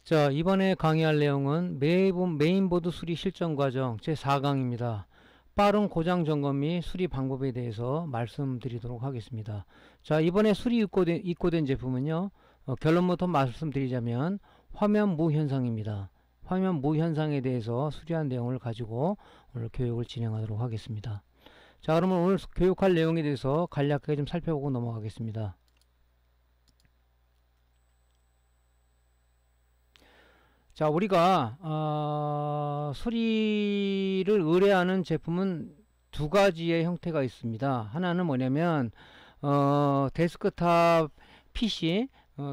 자, 이번에 강의할 내용은 메인보드 수리 실전 과정 제4강입니다. 빠른 고장 점검 및 수리 방법에 대해서 말씀드리도록 하겠습니다. 자, 이번에 수리 입고된 제품은요, 결론부터 말씀드리자면 화면 무 현상입니다. 화면 무 현상에 대해서 수리한 내용을 가지고 오늘 교육을 진행하도록 하겠습니다. 자, 그러면 오늘 교육할 내용에 대해서 간략하게 좀 살펴보고 넘어가겠습니다. 자, 우리가 수리를 의뢰하는 제품은 두 가지의 형태가 있습니다. 하나는 뭐냐면 데스크탑 PC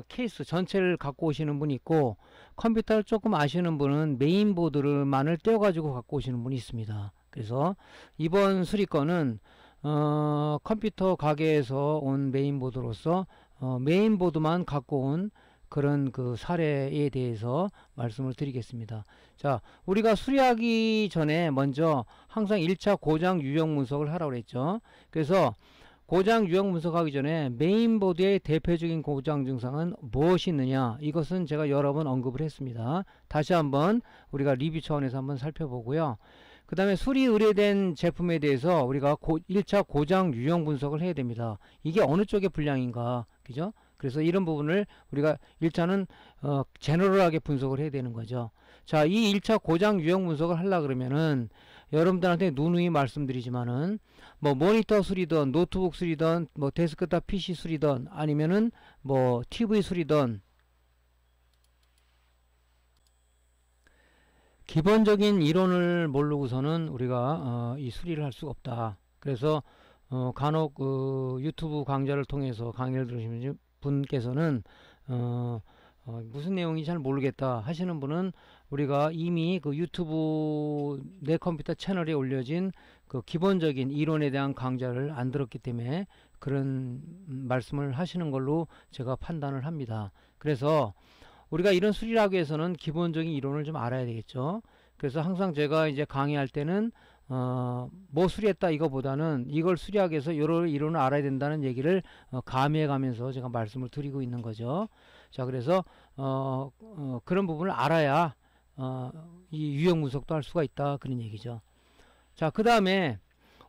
케이스 전체를 갖고 오시는 분이 있고, 컴퓨터를 조금 아시는 분은 메인보드만을 떼어가지고 갖고 오시는 분이 있습니다. 그래서 이번 수리건은 컴퓨터 가게에서 온 메인보드로서 메인보드만 갖고 온 그런 그 사례에 대해서 말씀을 드리겠습니다. 자, 우리가 수리하기 전에 먼저 항상 1차 고장 유형 분석을 하라고 그랬죠. 그래서 고장 유형 분석하기 전에 메인보드의 대표적인 고장 증상은 무엇이 있느냐, 이것은 제가 여러 번 언급을 했습니다. 다시 한번 우리가 리뷰 차원에서 한번 살펴보고요. 그 다음에 수리 의뢰된 제품에 대해서 우리가 1차 고장 유형 분석을 해야 됩니다. 이게 어느 쪽의 불량인가, 그죠? 그래서 이런 부분을 우리가 1차는 제너럴하게 분석을 해야 되는 거죠. 자, 이 1차 고장 유형 분석을 하려 그러면은 여러분들한테 누누이 말씀드리지만은 뭐 모니터 수리든 노트북 수리든 뭐 데스크탑 PC 수리든 아니면은 뭐 TV 수리든 기본적인 이론을 모르고서는 우리가 이 수리를 할 수가 없다. 그래서 간혹 유튜브 강좌를 통해서 강의를 들으시는 분께서는 무슨 내용인지 잘 모르겠다 하시는 분은 우리가 이미 그 유튜브 내 컴퓨터 채널에 올려진 그 기본적인 이론에 대한 강좌를 안 들었기 때문에 그런 말씀을 하시는 걸로 제가 판단을 합니다. 그래서 우리가 이런 수리를 하기 위해서는 기본적인 이론을 좀 알아야 되겠죠. 그래서 항상 제가 이제 강의할 때는 뭐 수리했다 이거보다는 이걸 수리하기 위해서 여러 이론을 알아야 된다는 얘기를 가미해 가면서 제가 말씀을 드리고 있는 거죠. 자, 그래서 그런 부분을 알아야 이 유형 분석도 할 수가 있다, 그런 얘기죠. 자, 그 다음에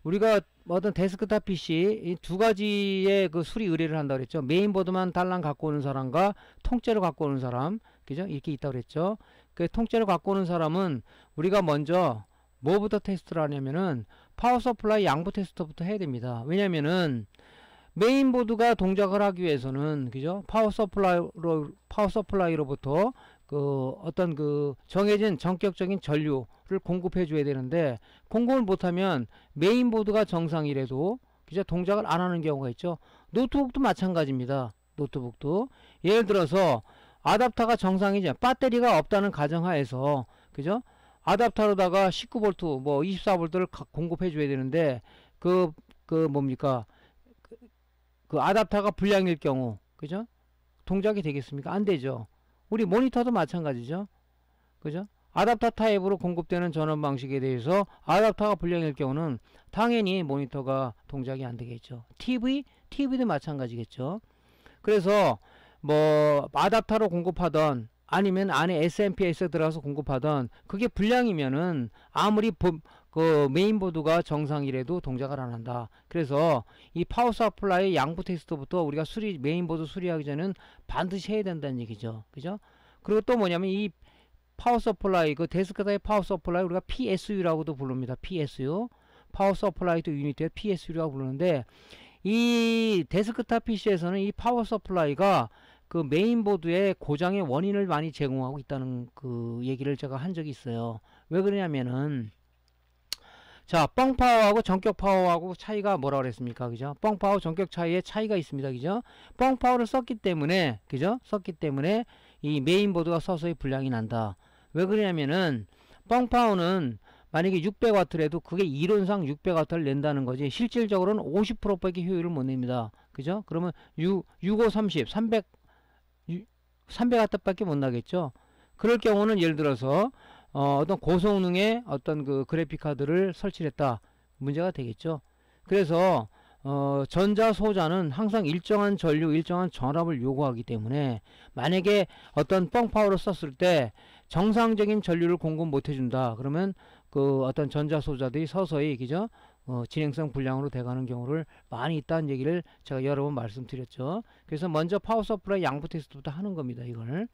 우리가 어떤 데스크탑 PC 이 두 가지의 그 수리 의뢰를 한다고 그랬죠. 메인보드만 달랑 갖고 오는 사람과 통째로 갖고 오는 사람, 그죠? 이렇게 있다고 그랬죠. 그 통째로 갖고 오는 사람은 우리가 먼저 뭐부터 테스트를 하냐면은 파워 서플라이 양부 테스트부터 해야 됩니다. 왜냐면은 메인보드가 동작을 하기 위해서는, 그죠? 파워 서플라이로부터 그 어떤 그 정해진 전격적인 전류를 공급해 줘야 되는데, 공급을 못하면 메인보드가 정상이라도, 그죠? 동작을 안 하는 경우가 있죠. 노트북도 마찬가지입니다. 노트북도 예를 들어서 아답터가 정상이지, 배터리가 없다는 가정하에서, 그죠? 아답터로다가 19V 뭐 24V를 공급해 줘야 되는데 뭡니까, 그 아답터가 불량일 경우, 그죠? 동작이 되겠습니까? 안 되죠. 우리 모니터도 마찬가지죠. 그죠? 아답터 타입으로 공급되는 전원 방식에 대해서 아답터가 불량일 경우는 당연히 모니터가 동작이 안 되겠죠. TV도 마찬가지겠죠. 그래서 뭐 아답터로 공급하던 아니면 안에 SMPS에 들어가서 공급하던 그게 불량이면은 아무리 그 메인보드가 정상이라도 동작을 안 한다. 그래서 이 파워 서플라이 양부 테스트부터 우리가 메인보드 수리하기 전에는 반드시 해야 된다는 얘기죠. 그죠? 그리고 또 뭐냐면 이 파워 서플라이, 그 데스크탑의 파워 서플라이 우리가 PSU라고도 부릅니다. PSU. 파워 서플라이 또 유니트에 PSU라고 부르는데, 이 데스크탑 PC에서는 이 파워 서플라이가 그 메인보드의 고장의 원인을 많이 제공하고 있다는 그 얘기를 제가 한 적이 있어요. 왜 그러냐면은, 자, 뻥파워하고 전격파워하고 차이가 뭐라 그랬습니까? 그죠? 뻥파워 전격 차이에 차이가 있습니다. 그죠? 뻥파워를 썼기 때문에, 그죠? 썼기 때문에 이 메인보드가 서서히 불량이 난다. 왜 그러냐면은 뻥파워는 만약에 600W라도 그게 이론상 600W를 낸다는 거지, 실질적으로는 50%밖에 효율을 못 냅니다. 그죠? 그러면 65, 30, 300W밖에 못 나겠죠. 그럴 경우는 예를 들어서 어떤 고성능의 어떤 그 그래픽 카드를 설치를 했다, 문제가 되겠죠. 그래서 전자 소자는 항상 일정한 전류, 일정한 전압을 요구하기 때문에 만약에 어떤 뻥파워를 썼을 때 정상적인 전류를 공급 못 해준다. 그러면 그 어떤 전자 소자들이 서서히 그죠? 진행성 불량으로 돼가는 경우를 많이 있다는 얘기를 제가 여러 번 말씀드렸죠. 그래서 먼저 파워 서플라이 양부 테스트부터 하는 겁니다. 이걸.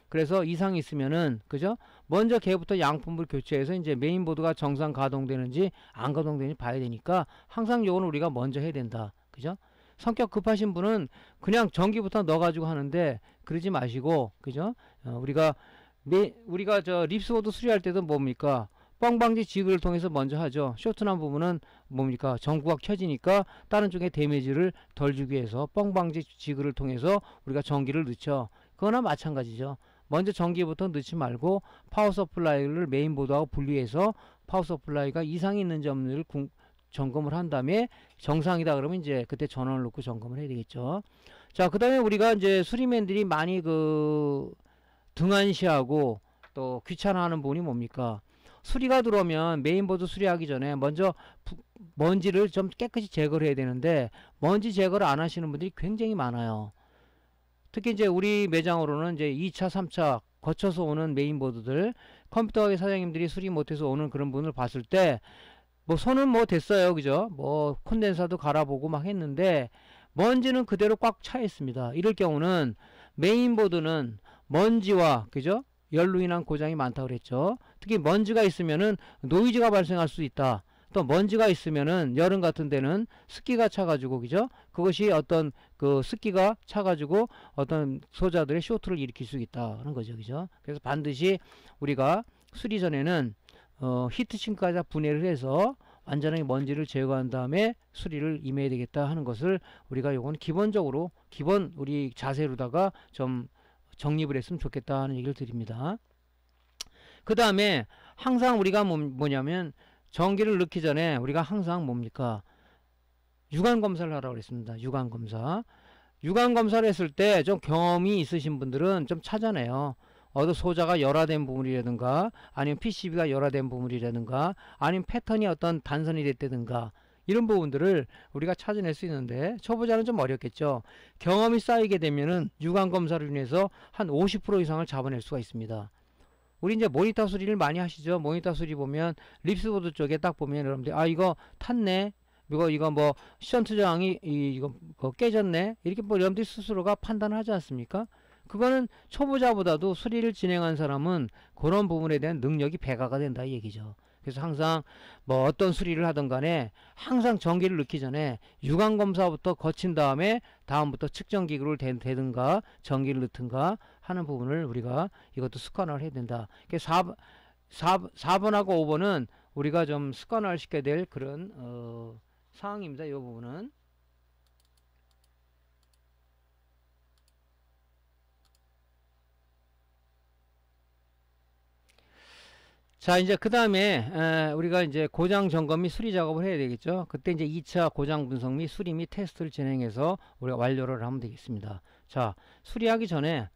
그래서 이상이 있으면은 그죠? 먼저 걔부터 양품을 교체해서 이제 메인보드가 정상 가동되는지 안 가동되는지 봐야 되니까 항상 요거는 우리가 먼저 해야 된다. 그죠? 성격 급하신 분은 그냥 전기부터 넣어가지고 하는데 그러지 마시고 그죠? 우리가 저 립스보드 수리할 때도 뭡니까? 뻥방지 지그를 통해서 먼저 하죠. 쇼트난 부분은 뭡니까? 전구가 켜지니까 다른 쪽에 데미지를 덜 주기 위해서 뻥방지 지그를 통해서 우리가 전기를 넣죠. 그거나 마찬가지죠. 먼저 전기부터 넣지 말고 파워 서플라이를 메인보드하고 분리해서 파워 서플라이가 이상이 있는 점을 점검을 한 다음에 정상이다 그러면 이제 그때 전원을 놓고 점검을 해야 되겠죠. 자, 그 다음에 우리가 이제 수리맨들이 많이 등한시하고 또 귀찮아하는 부분이 뭡니까? 수리가 들어오면 메인보드 수리하기 전에 먼저 먼지를 좀 깨끗이 제거를 해야 되는데 먼지 제거를 안 하시는 분들이 굉장히 많아요. 특히 이제 우리 매장으로는 이제 2차, 3차 거쳐서 오는 메인보드들 컴퓨터 가게 사장님들이 수리 못해서 오는 그런 분을 봤을 때 뭐 손은 뭐 됐어요. 그죠? 뭐 콘덴사도 갈아보고 막 했는데 먼지는 그대로 꽉 차 있습니다. 이럴 경우는 메인보드는 먼지와 그죠? 열로 인한 고장이 많다고 그랬죠. 특히 먼지가 있으면은 노이즈가 발생할 수 있다. 또 먼지가 있으면은 여름 같은 데는 습기가 차가지고 그죠? 그것이 어떤 그 습기가 차가지고 어떤 소자들의 쇼트를 일으킬 수 있다는 거죠. 그죠? 그래서 반드시 우리가 수리 전에는 히트싱크까지 분해를 해서 완전하게 먼지를 제거한 다음에 수리를 임해야 되겠다 하는 것을 우리가 요건 기본적으로 기본 우리 자세로다가 좀 정립을 했으면 좋겠다 하는 얘기를 드립니다. 그 다음에 항상 우리가 뭐냐면 전기를 넣기 전에 우리가 항상 뭡니까? 유관 검사를 하라고 그랬습니다. 유관 검사. 유관 검사를 했을 때 좀 경험이 있으신 분들은 좀 찾아내요. 소자가 열화된 부분이라든가 아니면 PCB가 열화된 부분이라든가 아니면 패턴이 어떤 단선이 됐다든가 이런 부분들을 우리가 찾아낼 수 있는데 초보자는 좀 어렵겠죠. 경험이 쌓이게 되면은 유관 검사를 인해서 한 50% 이상을 잡아낼 수가 있습니다. 우리 이제 모니터 수리를 많이 하시죠. 모니터 수리 보면 립스보드 쪽에 딱 보면 여러분들 이거 탔네. 이거 뭐 션트 저항이 이거 깨졌네. 이렇게 뭐 여러분들이 스스로가 판단을 하지 않습니까? 그거는 초보자보다도 수리를 진행한 사람은 그런 부분에 대한 능력이 배가가 된다 이 얘기죠. 그래서 항상 뭐 어떤 수리를 하든 간에 항상 전기를 넣기 전에 유관 검사부터 거친 다음에 다음부터 측정기구를 대든가 전기를 넣든가 하는 부분을 우리가 이것도 습관화를 해야 된다. 4번하고 5번은 우리가 좀 습관화를 시켜야 될 그런 사항입니다. 이 부분은. 자, 이제 그 다음에 우리가 이제 고장 점검 및 수리 작업을 해야 되겠죠. 그때 이제 2차 고장 분석 및 수리 및 테스트를 진행해서 우리가 완료를 하면 되겠습니다. 자, 수리하기 전에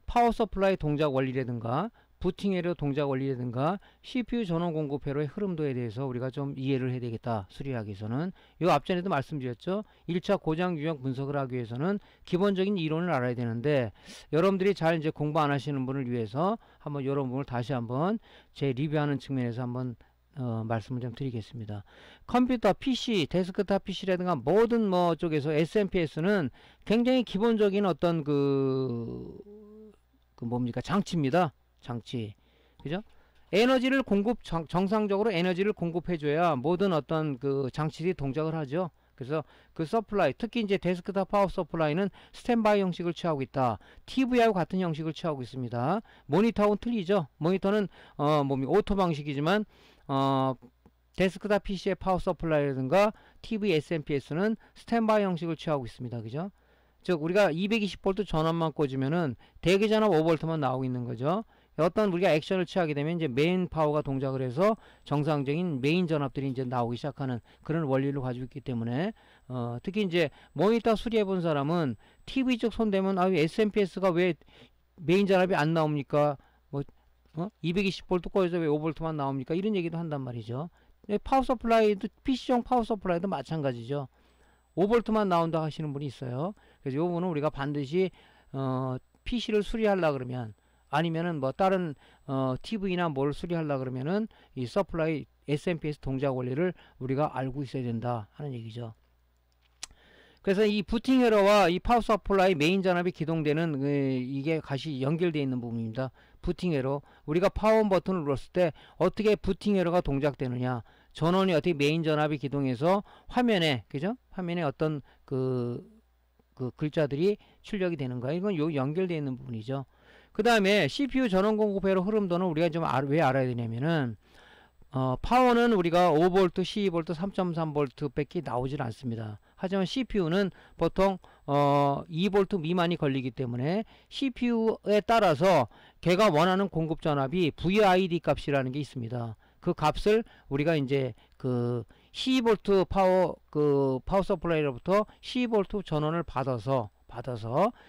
파워 서플라이 동작 원리라든가 부팅 에러 동작 원리라든가 CPU 전원 공급 회로의 흐름도에 대해서 우리가 좀 이해를 해야 되겠다. 수리하기 위해서는 요 앞전에도 말씀드렸죠. 1차 고장 유형 분석을 하기 위해서는 기본적인 이론을 알아야 되는데 여러분들이 잘 이제 공부 안 하시는 분을 위해서 한번 이런 부분을 다시 한번 제 리뷰하는 측면에서 한번 말씀을 좀 드리겠습니다. 컴퓨터, PC, 데스크탑 PC라든가 모든 뭐 쪽에서 SMPS는 굉장히 기본적인 어떤 뭡니까? 장치입니다. 장치. 그죠? 에너지를 정상적으로 에너지를 공급해줘야 모든 어떤 장치들이 동작을 하죠. 그래서 그 서플라이, 특히 이제 데스크탑 파워 서플라이는 스탠바이 형식을 취하고 있다. TV하고 같은 형식을 취하고 있습니다. 모니터하고는 틀리죠. 모니터는 오토 방식이지만 데스크탑 PC의 파워 서플라이라든가 TV SMPS는 스탠바이 형식을 취하고 있습니다. 그죠? 즉 우리가 220V 전원만 꽂으면은 대기 전압 5V만 나오고 있는 거죠. 어떤 우리가 액션을 취하게 되면 이제 메인 파워가 동작을 해서 정상적인 메인 전압들이 이제 나오기 시작하는 그런 원리를 가지고 있기 때문에 특히 이제 모니터 수리해 본 사람은 TV 쪽 손대면 SMPS가 왜 메인 전압이 안 나옵니까? 220V 꽂아서 왜 5V만 나옵니까? 이런 얘기도 한단 말이죠. 파워 서플라이도 PC용 파워 서플라이도 마찬가지죠. 5V만 나온다 하시는 분이 있어요. 그래서 요 부분은 우리가 반드시 PC를 수리하려 그러면, 아니면은 뭐 다른 TV나 뭘 수리하려 그러면은 이 서플라이 SMPS 동작 원리를 우리가 알고 있어야 된다 하는 얘기죠. 그래서 이 부팅 에러와 이 파워 서플라이 메인 전압이 기동되는 이게 같이 연결되어 있는 부분입니다. 부팅 에러, 우리가 파워 버튼을 눌렀을 때 어떻게 부팅 에러가 동작되느냐, 전원이 어떻게 메인 전압이 기동해서 화면에, 그죠? 화면에 어떤 그 글자들이 출력이 되는가, 이건 요 연결되어 있는 부분이죠. 그 다음에 CPU 전원 공급 회로 흐름도는 우리가 좀 왜 알아야 되냐면은 파워는 우리가 5V, 12V, 3.3V 밖에 나오질 않습니다. 하지만 CPU는 보통 2V 미만이 걸리기 때문에 CPU에 따라서 걔가 원하는 공급 전압이 VID 값이라는 게 있습니다. 그 값을 우리가 이제 그 12V 파워 서플라이로부터 12V 전원을 받아서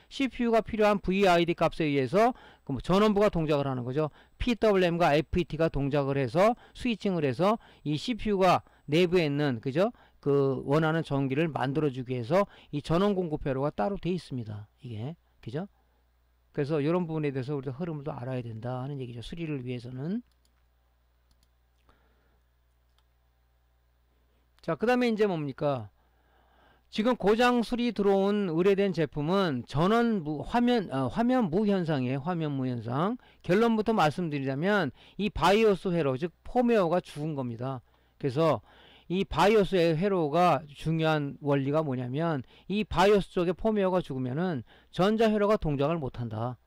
CPU가 필요한 VID 값에 의해서 전원부가 동작을 하는 거죠. PWM과 FET가 동작을 해서 스위칭을 해서 이 CPU가 내부에 있는, 그죠? 그 원하는 전기를 만들어 주기 위해서 이 전원 공급 회로가 따로 돼 있습니다. 이게, 그죠? 그래서 이런 부분에 대해서 우리가 흐름을 또 알아야 된다 하는 얘기죠. 수리를 위해서는. 자, 그 다음에 이제 뭡니까? 지금 고장 수리 들어온 의뢰된 제품은 화면 무현상이에요. 화면 무현상. 결론부터 말씀드리자면 이 바이오스 회로, 즉 폼웨어가 죽은 겁니다. 그래서 이 바이오스 회로가 중요한 원리가 뭐냐면, 이 바이오스 쪽에 폼웨어가 죽으면은 전자 회로가 동작을 못한다.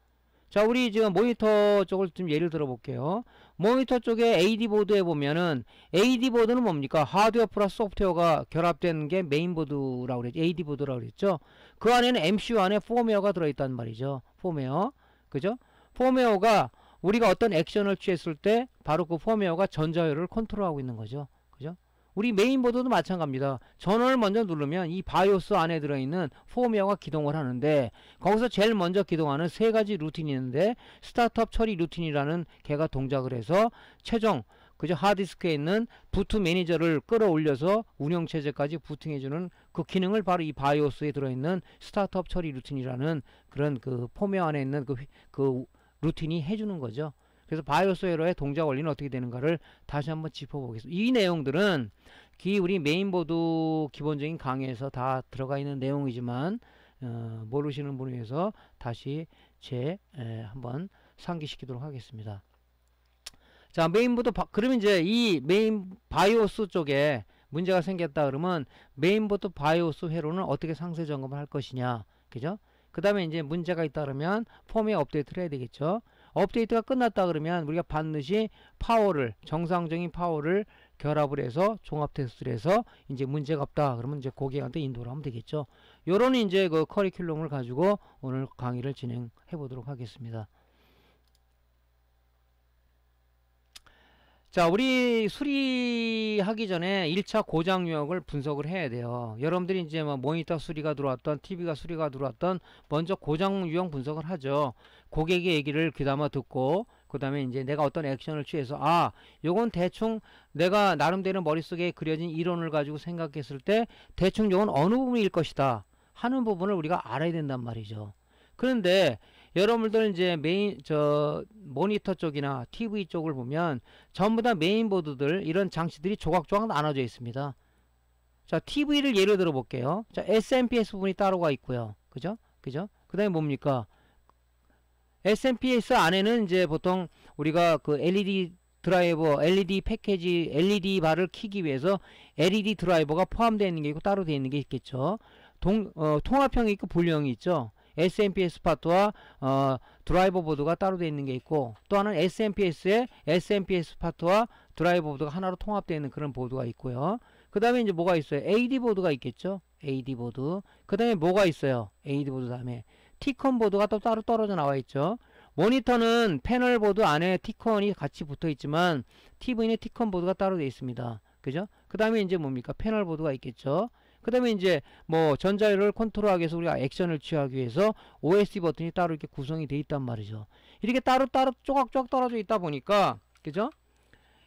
자, 우리 지금 모니터 쪽을 좀 예를 들어 볼게요. 모니터 쪽에 AD 보드에 보면은, AD 보드는 뭡니까? 하드웨어 플러스 소프트웨어가 결합된 게 메인보드라고 그랬죠. AD 보드라고 그랬죠. 그 안에는 MCU 안에 폼웨어가 들어있단 말이죠. 폼웨어. 그죠? 폼웨어가 우리가 어떤 액션을 취했을 때 바로 그 폼웨어가 전자회로를 컨트롤하고 있는 거죠. 그죠? 우리 메인보드도 마찬가지입니다. 전원을 먼저 누르면 이 바이오스 안에 들어있는 폼웨어가 기동을 하는데, 거기서 제일 먼저 기동하는 세 가지 루틴이 있는데, 스타트업 처리 루틴이라는 개가 동작을 해서 최종, 그죠? 하드디스크에 있는 부트 매니저를 끌어올려서 운영체제까지 부팅해주는 그 기능을 바로 이 바이오스에 들어있는 스타트업 처리 루틴이라는 그런 그 폼웨어 안에 있는 그 루틴이 해주는 거죠. 그래서 바이오스 회로의 동작 원리는 어떻게 되는가를 다시 한번 짚어보겠습니다. 이 내용들은 우리 메인보드 기본적인 강의에서 다 들어가 있는 내용이지만 모르시는 분을 위해서 다시 한번 상기시키도록 하겠습니다. 자, 메인보드 그러면 이제 이 메인 바이오스 쪽에 문제가 생겼다 그러면 메인보드 바이오스 회로는 어떻게 상세 점검을 할 것이냐, 그죠? 그 다음에 이제 문제가 있다 그러면 폼웨어 업데이트를 해야 되겠죠. 업데이트가 끝났다 그러면 우리가 반드시 정상적인 파워를 결합을 해서 종합 테스트를 해서 이제 문제가 없다 그러면 이제 고객한테 인도를 하면 되겠죠. 요런 이제 그 커리큘럼을 가지고 오늘 강의를 진행해 보도록 하겠습니다. 자, 우리 수리하기 전에 1차 고장 유형을 분석을 해야 돼요. 여러분들이 이제 뭐 모니터 수리가 들어왔던, TV가 수리가 들어왔던, 먼저 고장 유형 분석을 하죠. 고객의 얘기를 귀담아 듣고, 그 다음에 이제 내가 어떤 액션을 취해서, 요건 대충 내가 나름대로 머릿속에 그려진 이론을 가지고 생각했을 때 대충 요건 어느 부분일 것이다 하는 부분을 우리가 알아야 된단 말이죠. 그런데 여러분들 이제 모니터 쪽이나 TV 쪽을 보면 전부 다 메인보드들, 이런 장치들이 조각조각 나눠져 있습니다. 자, TV를 예를 들어 볼게요. 자, SMPS 부분이 따로가 있고요. 그죠? 그 다음에 뭡니까? SMPS 안에는 이제 보통 우리가 그 LED 드라이버, LED 패키지, LED 바를 켜기 위해서 LED 드라이버가 포함되어 있는 게 있고 따로 되어 있는 게 있겠죠. 통합형이 있고 분류형이 있죠. SMPS 파트와 드라이버 보드가 따로 되어 있는 게 있고, 또 하나는 SMPS에 SMPS 파트와 드라이버 보드가 하나로 통합되어 있는 그런 보드가 있고요. 그 다음에 이제 뭐가 있어요? AD 보드가 있겠죠. AD 보드. 그 다음에 뭐가 있어요? AD 보드 다음에 Tcon 보드가 또 따로 떨어져 나와 있죠. 모니터는 패널 보드 안에 Tcon이 같이 붙어 있지만 TV는 Tcon 보드가 따로 되어 있습니다. 그죠? 그 다음에 이제 뭡니까? 패널 보드가 있겠죠. 그 다음에 이제 뭐 전자회로를 컨트롤하기 위해서 우리가 액션을 취하기 위해서 OSD 버튼이 따로 이렇게 구성이 되어 있단 말이죠. 이렇게 따로따로 쪼각쪼각 떨어져 있다 보니까, 그죠?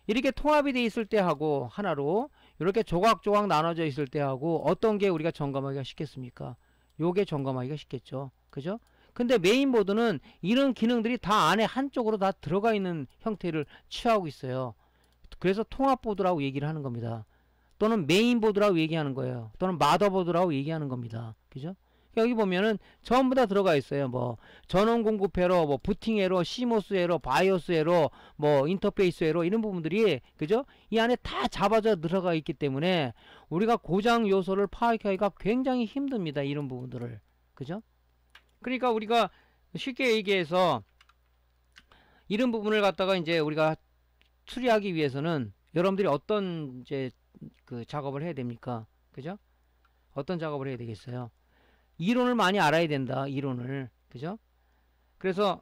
이렇게 통합이 되어 있을 때 하고 하나로 이렇게 조각조각 나눠져 있을 때 하고 어떤 게 우리가 점검하기가 쉽겠습니까? 요게 점검하기가 쉽겠죠. 그죠? 근데 메인보드는 이런 기능들이 다 안에 한쪽으로 다 들어가 있는 형태를 취하고 있어요. 그래서 통합보드라고 얘기를 하는 겁니다. 또는 메인보드라고 얘기하는 거예요. 또는 마더보드라고 얘기하는 겁니다. 그죠? 여기 보면은 전부 다 들어가 있어요. 뭐 전원 공급 에러, 뭐 부팅 에러, 시모스 에러, 바이오스 에러, 뭐 인터페이스 에러 이런 부분들이 그죠? 이 안에 다 잡아져 들어가 있기 때문에 우리가 고장 요소를 파악하기가 굉장히 힘듭니다. 이런 부분들을. 그죠? 그러니까 우리가 쉽게 얘기해서 이런 부분을 갖다가 이제 우리가 추리하기 위해서는 여러분들이 어떤 이제 그 작업을 해야 됩니까? 그죠? 어떤 작업을 해야 되겠어요? 이론을 많이 알아야 된다. 이론을. 그죠? 그래서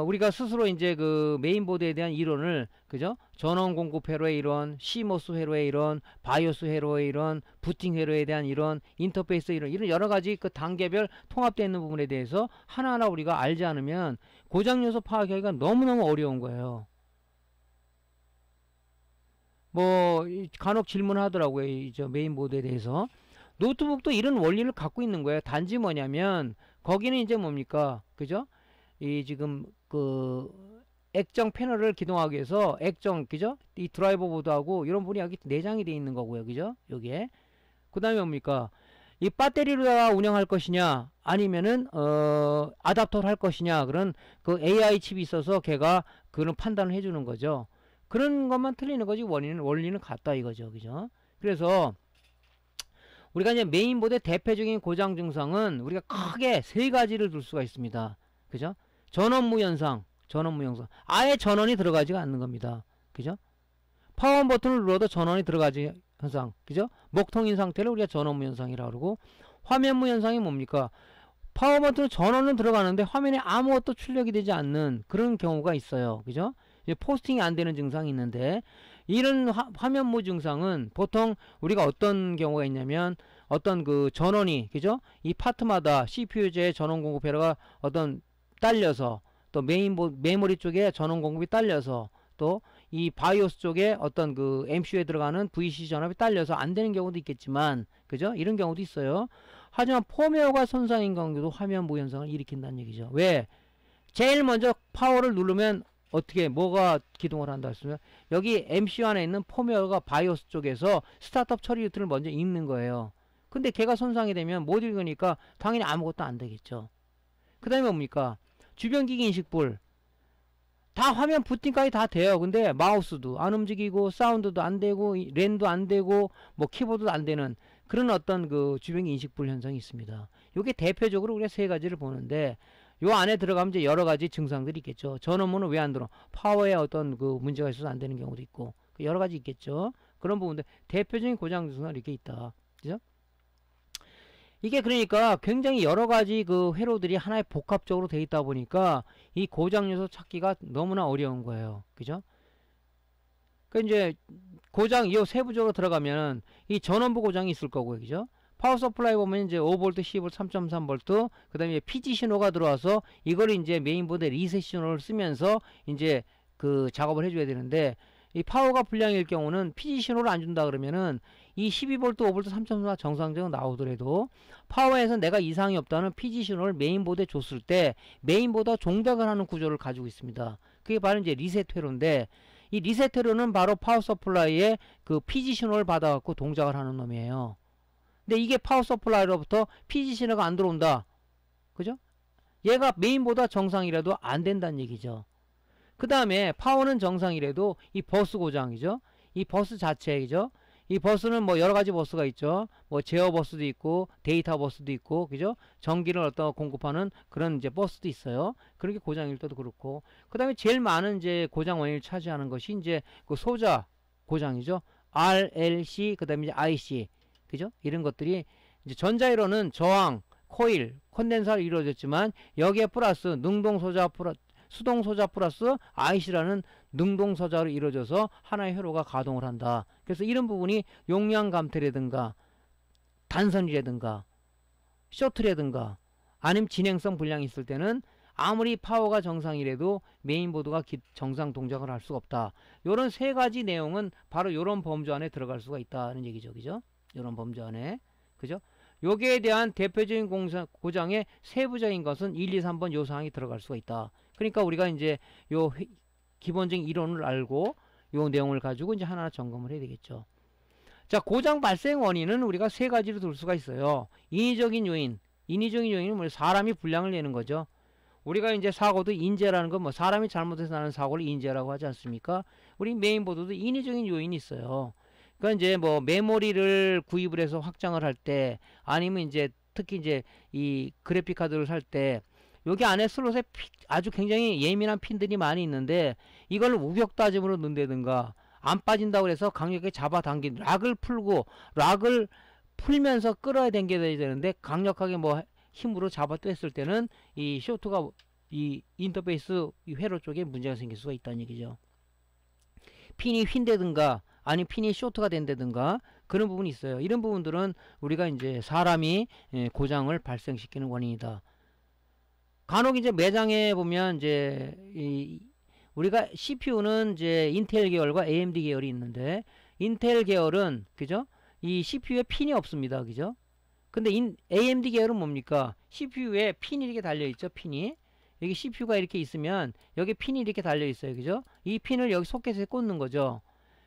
우리가 스스로 이제 그 메인보드에 대한 이론을 그죠? 전원 공급 회로의 이론, 시모스 회로의 이론, 바이오스 회로의 이론, 부팅 회로에 대한 이론, 인터페이스 이론 이런 여러 가지 그 단계별 통합되어 있는 부분에 대해서 하나하나 우리가 알지 않으면 고장 요소 파악하기가 너무너무 어려운 거예요. 뭐 간혹 질문하더라고요. 이 저 메인보드에 대해서. 노트북도 이런 원리를 갖고 있는 거예요. 단지 뭐냐면 거기는 이제 뭡니까? 그죠? 이 지금 그 액정 패널을 기동하기 위해서 액정 그죠? 이 드라이버 보드하고 이런 부분이 여기 내장이 되어 있는 거고요. 그죠? 여기에. 그다음에 뭡니까? 이 배터리로다가 운영할 것이냐 아니면은 아답터를 할 것이냐 그런 그 AI 칩이 있어서 걔가 그런 판단을 해 주는 거죠. 그런 것만 틀리는 거지 원리는 같다 이거죠. 그죠? 그래서 우리가 이제 메인보드의 대표적인 고장 증상은 우리가 크게 세 가지를 둘 수가 있습니다. 그죠? 전원무 현상. 아예 전원이 들어가지가 않는 겁니다. 그죠? 파워 버튼을 눌러도 전원이 들어가지 현상. 그죠? 목통인 상태를 우리가 전원무 현상이라고 그러고 화면무 현상이 뭡니까? 파워 버튼은 전원은 들어가는데 화면에 아무것도 출력이 되지 않는 그런 경우가 있어요. 그죠? 이제 포스팅이 안 되는 증상이 있는데 이런 화면무 증상은 보통 우리가 어떤 경우가 있냐면 어떤 그 전원이 그죠? 이 파트마다 CPU제의 전원 공급 회로가 어떤 딸려서 또 메모리 쪽에 전원 공급이 딸려서 또 이 바이오스 쪽에 어떤 그 MCU에 들어가는 VCC 전압이 딸려서 안 되는 경우도 있겠지만 그죠? 이런 경우도 있어요. 하지만 펌웨어가 손상인 경우도 화면무 현상을 일으킨다는 얘기죠. 왜? 제일 먼저 파워를 누르면 어떻게 뭐가 기동을 한다 했으면 여기 MCU 안에 있는 펌웨어가 바이오스 쪽에서 스타트업 처리 루트를 먼저 읽는 거예요. 근데 걔가 손상이 되면 못 읽으니까 당연히 아무것도 안 되겠죠. 그 다음에 뭡니까? 주변기기 인식불 다 화면 부팅까지 다 돼요. 근데 마우스도 안 움직이고 사운드도 안 되고 랜도 안 되고 뭐 키보드도 안 되는 그런 어떤 그 주변기기 인식불 현상이 있습니다. 이게 대표적으로 우리가 세 가지를 보는데 요 안에 들어가면 이제 여러 가지 증상들이 있겠죠. 전원무는 왜 안 들어? 파워에 어떤 그 문제가 있어서 안 되는 경우도 있고 여러 가지 있겠죠. 그런 부분들 대표적인 고장 증상이 이렇게 있다. 그죠? 이게 그러니까 굉장히 여러 가지 그 회로들이 하나의 복합적으로 돼 있다 보니까 이 고장 요소 찾기가 너무나 어려운 거예요. 그죠? 그 이제 고장 이 세부적으로 들어가면 이 전원부 고장이 있을 거고요. 그죠? 파워 서플라이 보면 이제 5V, 10V, 3.3V, 그 다음에 PG 신호가 들어와서 이걸 이제 메인보드 리셋 신호를 쓰면서 이제 그 작업을 해줘야 되는데 이 파워가 불량일 경우는 PG 신호를 안 준다 그러면은 이 12V, 5V, 3.3 정상적으로 나오더라도 파워에서 내가 이상이 없다는 PG 신호를 메인보드에 줬을 때 메인보드가 종작을 하는 구조를 가지고 있습니다. 그게 바로 이제 리셋 회로인데 이 리셋 회로는 바로 파워 서플라이의 그 PG 신호를 받아갖고 동작을 하는 놈이에요. 근데 이게 파워 서플라이로부터 PG 신호가 안 들어온다. 그죠? 얘가 메인보다 정상이라도 안 된다는 얘기죠. 그 다음에 파워는 정상이라도 이 버스 고장이죠. 이 버스 자체이죠. 이 버스는 뭐 여러 가지 버스가 있죠. 뭐 제어 버스도 있고 데이터 버스도 있고 그죠? 전기를 어떤 공급하는 그런 이제 버스도 있어요. 그렇게 고장일 때도 그렇고. 그 다음에 제일 많은 이제 고장 원인을 차지하는 것이 이제 그 소자 고장이죠. RLC 그 다음에 이제 IC 그죠? 이런 것들이 이제 전자회로는 저항, 코일, 콘덴서로 이루어졌지만 여기에 플러스 능동소자 수동소자 플러스 IC라는 능동소자로 이루어져서 하나의 회로가 가동을 한다. 그래서 이런 부분이 용량 감퇴라든가 단선이라든가 셔틀이라든가 아니면 진행성 불량이 있을 때는 아무리 파워가 정상이라도 메인보드가 정상 동작을 할 수가 없다. 요런 세 가지 내용은 바로 요런 범주 안에 들어갈 수가 있다는 얘기죠. 그죠? 요런 범주 안에. 그죠? 여기에 대한 대표적인 고장의 세부적인 것은 1, 2, 3번 요 사항이 들어갈 수가 있다. 그러니까 우리가 이제 요 기본적인 이론을 알고 요 내용을 가지고 이제 하나하나 점검을 해야 되겠죠. 자, 고장 발생 원인은 우리가 세 가지로 둘 수가 있어요. 인위적인 요인. 인위적인 요인은 뭐 사람이 불량을 내는 거죠. 우리가 이제 사고도 인재라는 건 뭐 사람이 잘못해서 나는 사고를 인재라고 하지 않습니까? 우리 메인보드도 인위적인 요인이 있어요. 그러니까 이제 뭐 메모리를 구입을 해서 확장을 할 때, 아니면 이제 특히 이제 이 그래픽 카드를 살 때 여기 안에 슬롯에 아주 굉장히 예민한 핀들이 많이 있는데 이걸 우격 따짐으로 넣는다든가 안 빠진다고 해서 강력하게 잡아당긴 락을 풀고 락을 풀면서 끌어야 당겨야 되는데 강력하게 뭐 힘으로 잡아 뗐을 때는 이 쇼트가 이 인터페이스 이 회로 쪽에 문제가 생길 수가 있다는 얘기죠. 핀이 휜다든가 아니 핀이 쇼트가 된다든가 그런 부분이 있어요. 이런 부분들은 우리가 이제 사람이 고장을 발생시키는 원인이다. 간혹 이제 매장에 보면 이제 우리가 CPU는 이제 인텔 계열과 AMD 계열이 있는데 인텔 계열은 그죠? 이 CPU에 핀이 없습니다. 그죠? 근데 AMD 계열은 뭡니까? CPU에 핀이 이렇게 달려 있죠. 핀이 여기 CPU가 이렇게 있으면 여기 핀이 이렇게 달려 있어요. 그죠? 이 핀을 여기 소켓에 꽂는 거죠.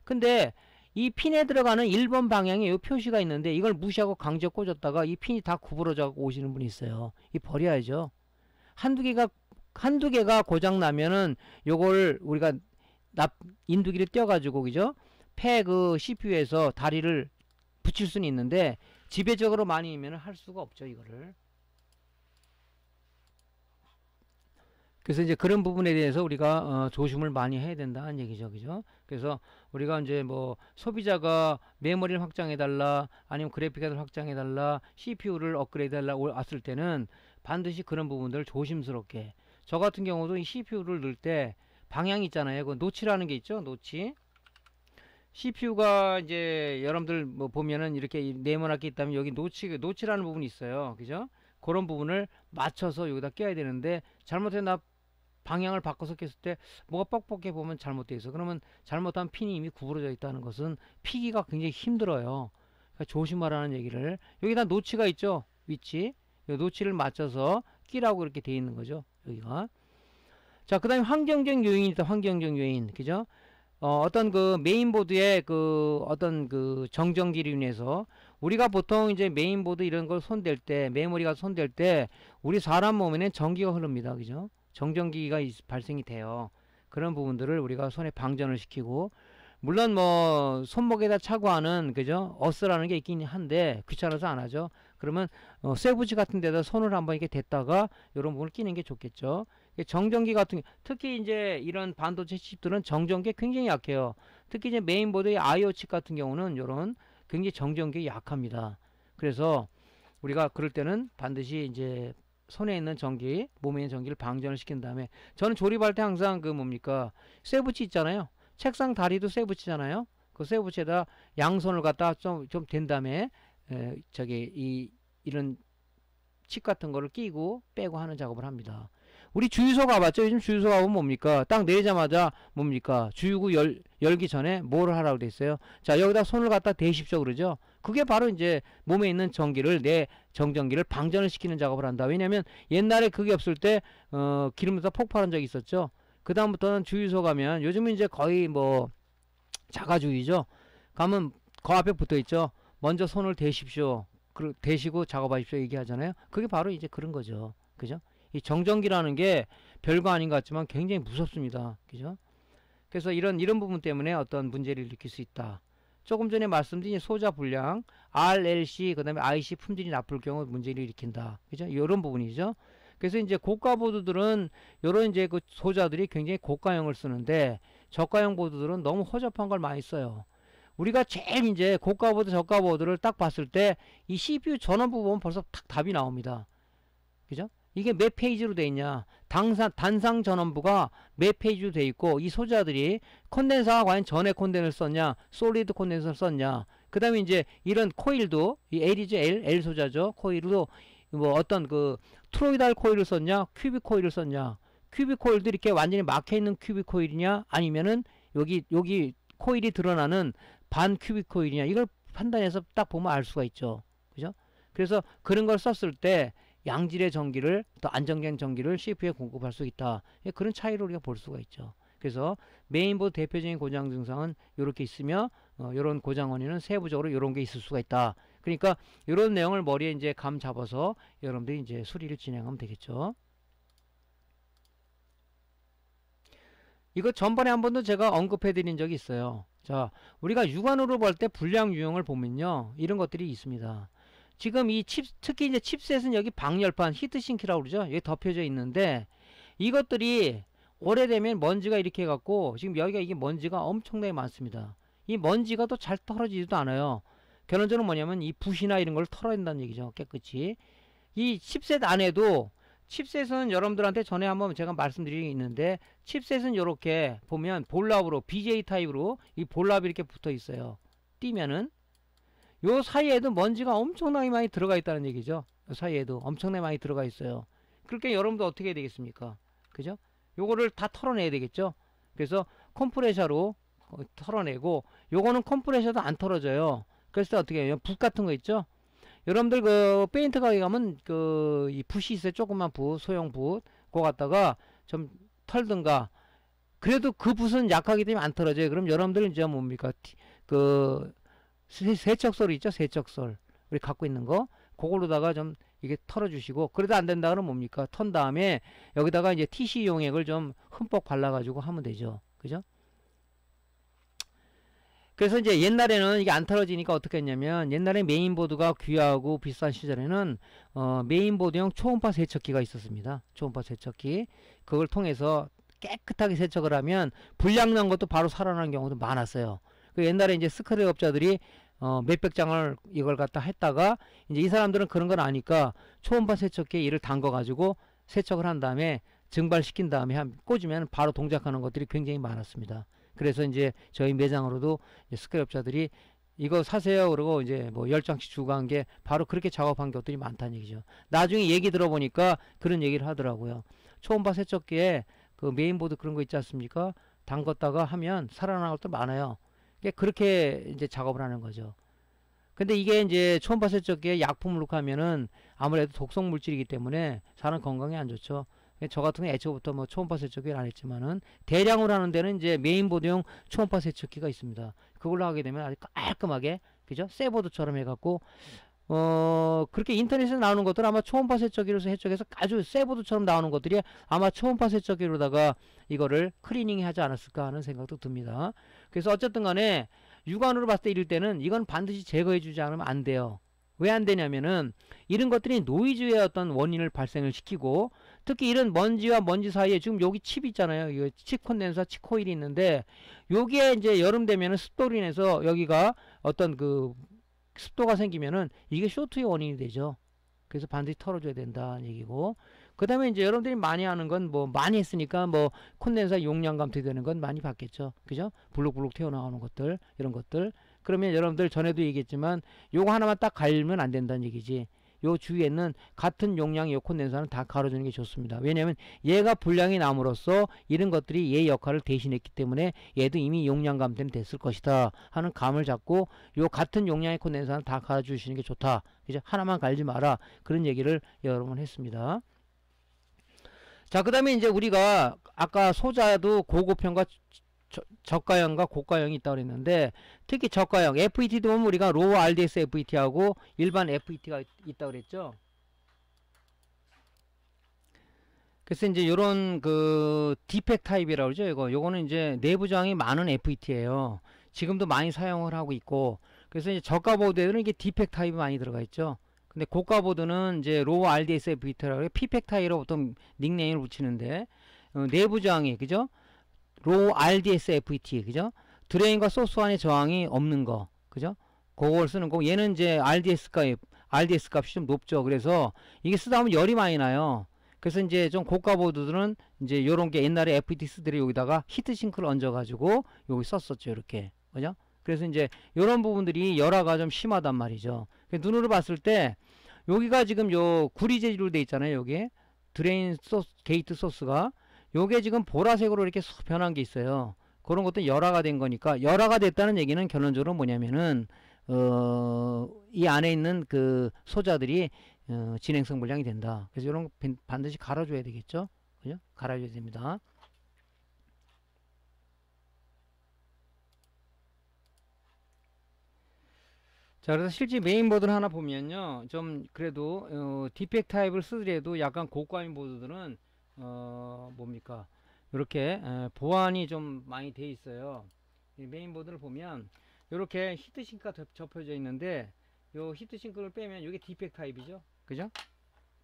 근데 이 핀에 들어가는 1번 방향에 이 표시가 있는데 이걸 무시하고 강제 꽂았다가 이 핀이 다 구부러져 오시는 분이 있어요. 이 버려야죠. 한두 개가 고장 나면은 요걸 우리가 인두기를 떼어가지고 그죠? 그 CPU에서 다리를 붙일 수는 있는데 지배적으로 많이면 할 수가 없죠. 이거를. 그래서 이제 그런 부분에 대해서 우리가 조심을 많이 해야 된다는 얘기죠. 그죠? 그래서 우리가 이제 뭐 소비자가 메모리를 확장해 달라 아니면 그래픽카드를 확장해 달라 CPU를 업그레이드 달라 왔을 때는 반드시 그런 부분들을 조심스럽게, 저 같은 경우도 이 CPU를 넣을 때 방향이 있잖아요. 그 노치라는 게 있죠. 노치. CPU가 이제 여러분들 뭐 보면은 이렇게 네모나게 있다면 여기 노치라는 부분이 있어요. 그죠? 그런 부분을 맞춰서 여기다 껴야 되는데 잘못해 나 방향을 바꿔서 꼈을 때 뭐가 뻑뻑해 보면 잘못되어 있어. 그러면 잘못한 핀이 이미 구부러져 있다는 것은 피기가 굉장히 힘들어요. 그러니까 조심하라는 얘기를. 여기다 노치가 있죠. 위치. 이 노치를 맞춰서 끼라고 이렇게 되어 있는 거죠. 여기가. 자, 그 다음에 환경적 요인이 있다. 환경적 요인. 그죠? 어떤 그 메인보드의 그 어떤 그 정전기로 인해서 우리가 보통 이제 메인보드 이런 걸 손댈 때, 메모리가 손댈 때 우리 사람 몸에는 전기가 흐릅니다. 그죠? 정전기가 발생이 돼요. 그런 부분들을 우리가 손에 방전을 시키고, 물론 뭐 손목에다 차고 하는 그죠? 어스라는 게 있긴 한데 귀찮아서 안 하죠. 그러면 쇠붙이 같은 데다 손을 한번 이렇게 댔다가 이런 부분을 끼는 게 좋겠죠. 정전기 같은 특히 이제 이런 반도체 칩들은 정전기에 굉장히 약해요. 특히 이제 메인보드의 IO 칩 같은 경우는 이런 굉장히 정전기에 약합니다. 그래서 우리가 그럴 때는 반드시 이제 손에 있는 전기, 몸에 있는 전기를 방전을 시킨 다음에, 저는 조립할 때 항상 그 뭡니까 쇠붙이 있잖아요. 책상 다리도 쇠붙이잖아요. 그 쇠붙이에다 양손을 갖다 좀 댄 다음에 이런 칩 같은 거를 끼고 빼고 하는 작업을 합니다. 우리 주유소 가봤죠? 요즘 주유소 가보면 뭡니까? 딱 내리자마자 뭡니까? 주유구 열기 전에 뭐를 하라고 돼 있어요? 자, 여기다 손을 갖다 대십시오 그러죠? 그게 바로 이제 몸에 있는 전기를, 내 정전기를 방전을 시키는 작업을 한다. 왜냐면 옛날에 그게 없을 때 기름부터 폭발한 적이 있었죠. 그 다음부터는 주유소 가면, 요즘은 이제 거의 뭐 자가주의죠. 가면 그 앞에 붙어 있죠. 먼저 손을 대십시오. 대시고 작업하십시오 얘기하잖아요. 그게 바로 이제 그런 거죠. 그죠? 이 정전기라는 게 별거 아닌 것 같지만 굉장히 무섭습니다. 그죠? 그래서 이런 부분 때문에 어떤 문제를 일으킬 수 있다. 조금 전에 말씀드린 소자 불량, RLC, 그 다음에 IC 품질이 나쁠 경우 문제를 일으킨다. 그죠? 이런 부분이죠. 그래서 이제 고가 보드들은 요런 이제 그 소자들이 굉장히 고가형을 쓰는데 저가형 보드들은 너무 허접한 걸 많이 써요. 우리가 제일 이제 고가 보드, 저가 보드를 딱 봤을 때 이 CPU 전원부 보면 벌써 딱 답이 나옵니다. 그죠? 이게 몇 페이지로 돼 있냐? 단상 전원부가 몇 페이지로 돼 있고, 이 소자들이 콘덴서가 과연 전에 콘덴을 썼냐, 솔리드 콘덴서를 썼냐. 그 다음에 이제 이런 코일도, 이 L이죠, L 소자죠. 코일도 뭐 어떤 그 트로이달 코일을 썼냐, 큐빅 코일을 썼냐. 큐빅 코일도 이렇게 완전히 막혀 있는 큐빅 코일이냐, 아니면은 여기 코일이 드러나는 반 큐빅 코일이냐, 이걸 판단해서 딱 보면 알 수가 있죠. 그죠? 그래서 그런 걸 썼을 때 양질의 전기를, 더 안정된 전기를 CPU에 공급할 수 있다. 그런 차이를 우리가 볼 수가 있죠. 그래서 메인보드 대표적인 고장 증상은 이렇게 있으며, 이런 고장 원인은 세부적으로 이런 게 있을 수가 있다. 그러니까 이런 내용을 머리에 이제 감 잡아서 여러분들이 이제 수리를 진행하면 되겠죠. 이거 전번에 한 번도 제가 언급해 드린 적이 있어요. 자, 우리가 육안으로 볼 때 불량 유형을 보면요, 이런 것들이 있습니다. 지금 이 특히 이제 칩셋은 여기 방열판 히트싱크라고 그러죠. 여기 덮여져 있는데, 이것들이 오래되면 먼지가 이렇게 해갖고, 지금 여기가 이게 먼지가 엄청나게 많습니다. 이 먼지가 또 잘 털어지지도 않아요. 결론적으로 뭐냐면 이 붓이나 이런 걸 털어야 된다는 얘기죠. 깨끗이. 이 칩셋 안에도, 칩셋은 여러분들한테 전에 한번 제가 말씀드린 게 있는데, 칩셋은 이렇게 보면 볼랍으로, BJ 타입으로 이 볼랍이 이렇게 붙어 있어요. 띄면은 요 사이에도 먼지가 엄청나게 많이 들어가 있다는 얘기죠. 요 사이에도 엄청나게 많이 들어가 있어요. 그러니까 여러분도 어떻게 해야 되겠습니까? 그죠? 요거를 다 털어내야 되겠죠. 그래서 컴프레셔로 털어내고, 요거는 컴프레셔도 안 털어져요. 그래서 어떻게 해요? 붓 같은 거 있죠? 여러분들 그 페인트 가게 가면 그 이 붓이 있어요. 조그만 붓, 소형 붓. 그거 갖다가 좀 털든가. 그래도 그 붓은 약하기 때문에 안 털어져요. 그럼 여러분들은 이제 뭡니까? 그 세척솔 있죠? 세척솔. 우리 갖고 있는 거. 그걸로다가 좀 이게 털어주시고, 그래도 안 된다 그러면 뭡니까? 턴 다음에 여기다가 이제 TC 용액을 좀 흠뻑 발라가지고 하면 되죠. 그죠? 그래서 이제 옛날에는 이게 안 털어지니까 어떻게 했냐면, 옛날에 메인보드가 귀하고 비싼 시절에는 메인보드용 초음파 세척기가 있었습니다. 초음파 세척기. 그걸 통해서 깨끗하게 세척을 하면 불량난 것도 바로 살아나는 경우도 많았어요. 그 옛날에 이제 스크랩업자들이 몇백 장을 이걸 갖다 했다가, 이제 이 사람들은 그런 걸 아니까 초음파 세척기에 이를 담궈 가지고 세척을 한 다음에 증발시킨 다음에 꽂으면 바로 동작하는 것들이 굉장히 많았습니다. 그래서 이제 저희 매장으로도 스크랩업자들이 이거 사세요 그러고 이제 뭐 10장씩 주고 간 게 바로 그렇게 작업한 것들이 많다는 얘기죠. 나중에 얘기 들어보니까 그런 얘기를 하더라고요. 초음파 세척기에 그 메인보드 그런 거 있지 않습니까? 담궜다가 하면 살아나는 것도 많아요. 그렇게 이제 작업을 하는 거죠. 근데 이게 이제 초음파 세척기에 약품을 넣고 하면은 아무래도 독성 물질이기 때문에 사람 건강에 안 좋죠. 저 같은 경우 애초부터 뭐 초음파 세척기를 안 했지만은, 대량으로 하는 데는 이제 메인보드용 초음파 세척기가 있습니다. 그걸로 하게 되면 아주 깔끔하게, 그죠? 쇠보드처럼 해갖고, 그렇게 인터넷에 나오는 것들은 아마 초음파 세척기로서 세척해서 아주 쇠보드처럼 나오는 것들이 아마 초음파 세척기로다가 이거를 클리닝 하지 않았을까 하는 생각도 듭니다. 그래서 어쨌든 간에 육안으로 봤을 때 이럴 때는 이건 반드시 제거해 주지 않으면 안 돼요. 왜 안 되냐면은 이런 것들이 노이즈의 어떤 원인을 발생을 시키고, 특히 이런 먼지와 먼지 사이에 지금 여기 칩 있잖아요. 이거 칩 콘덴서, 칩 코일이 있는데, 여기에 이제 여름 되면은 습도로 인해서 여기가 어떤 그 습도가 생기면은 이게 쇼트의 원인이 되죠. 그래서 반드시 털어줘야 된다는 얘기고, 그 다음에 이제 여러분들이 많이 하는 건 뭐 많이 했으니까 뭐 콘덴서 용량 감퇴되는 건 많이 봤겠죠. 그죠? 블룩블룩 튀어나오는 것들, 이런 것들. 그러면 여러분들 전에도 얘기했지만 요거 하나만 딱 갈면 안 된다는 얘기지. 요 주위에는 같은 용량의 요 콘덴서는 다 갈아주는 게 좋습니다. 왜냐하면 얘가 불량이 남으로써 이런 것들이 얘 역할을 대신했기 때문에 얘도 이미 용량 감퇴는 됐을 것이다 하는 감을 잡고, 요 같은 용량의 콘덴서는 다 갈아주시는 게 좋다. 이제 하나만 갈지 마라. 그런 얘기를 여러 번 했습니다. 자, 그 다음에 이제 우리가 아까 소자도 고급형과 저가형과 고가형이 있다고 그랬는데, 특히 저가형 FET도 보면 우리가 로우 RDS FET하고 일반 FET가 있다고 그랬죠. 그래서 이제 요런 그 디펙 타입이라고 그러죠. 요거는 이제 내부 저항이 많은 FET예요. 지금도 많이 사용을 하고 있고, 그래서 이제 저가 보드에는 이게 디펙 타입이 많이 들어가 있죠. 근데 고가 보드는 이제 로우 RDS FET라고 해요. 피펙 타입으로 보통 닉네임을 붙이는데, 내부 저항이, 그죠? 로우 RDS FET, 그죠? 드레인과 소스 안에 저항이 없는 거, 그죠? 그걸 쓰는 거고, 얘는 이제 RDS 값이 좀 높죠. 그래서 이게 쓰다 보면 열이 많이 나요. 그래서 이제 좀 고가 보드들은 이제 요런 게 옛날에 FET 쓰들이 여기다가 히트싱크를 얹어가지고 여기 썼었죠. 이렇게. 그죠? 그래서 이제 요런 부분들이 열화가 좀 심하단 말이죠. 눈으로 봤을 때 여기가 지금 요 구리 재질로 돼 있잖아요. 여기 드레인 소스, 게이트 소스가 요게 지금 보라색으로 이렇게 변한 게 있어요. 그런 것도 열화가 된 거니까, 열화가 됐다는 얘기는 결론적으로 뭐냐면은 이 안에 있는 그 소자들이 진행성 불량이 된다. 그래서 이런 거 반드시 갈아줘야 되겠죠. 그죠? 갈아줘야 됩니다. 자, 그래서 실제 메인보드를 하나 보면요, 좀 그래도 디펙 타입을 쓰더라도 약간 고가인 보드들은 뭡니까, 이렇게 보완이 좀 많이 돼 있어요. 이 메인보드를 보면 이렇게 히트싱크가 접혀져 있는데, 요 히트싱크를 빼면 이게 디펙 타입이죠. 그죠?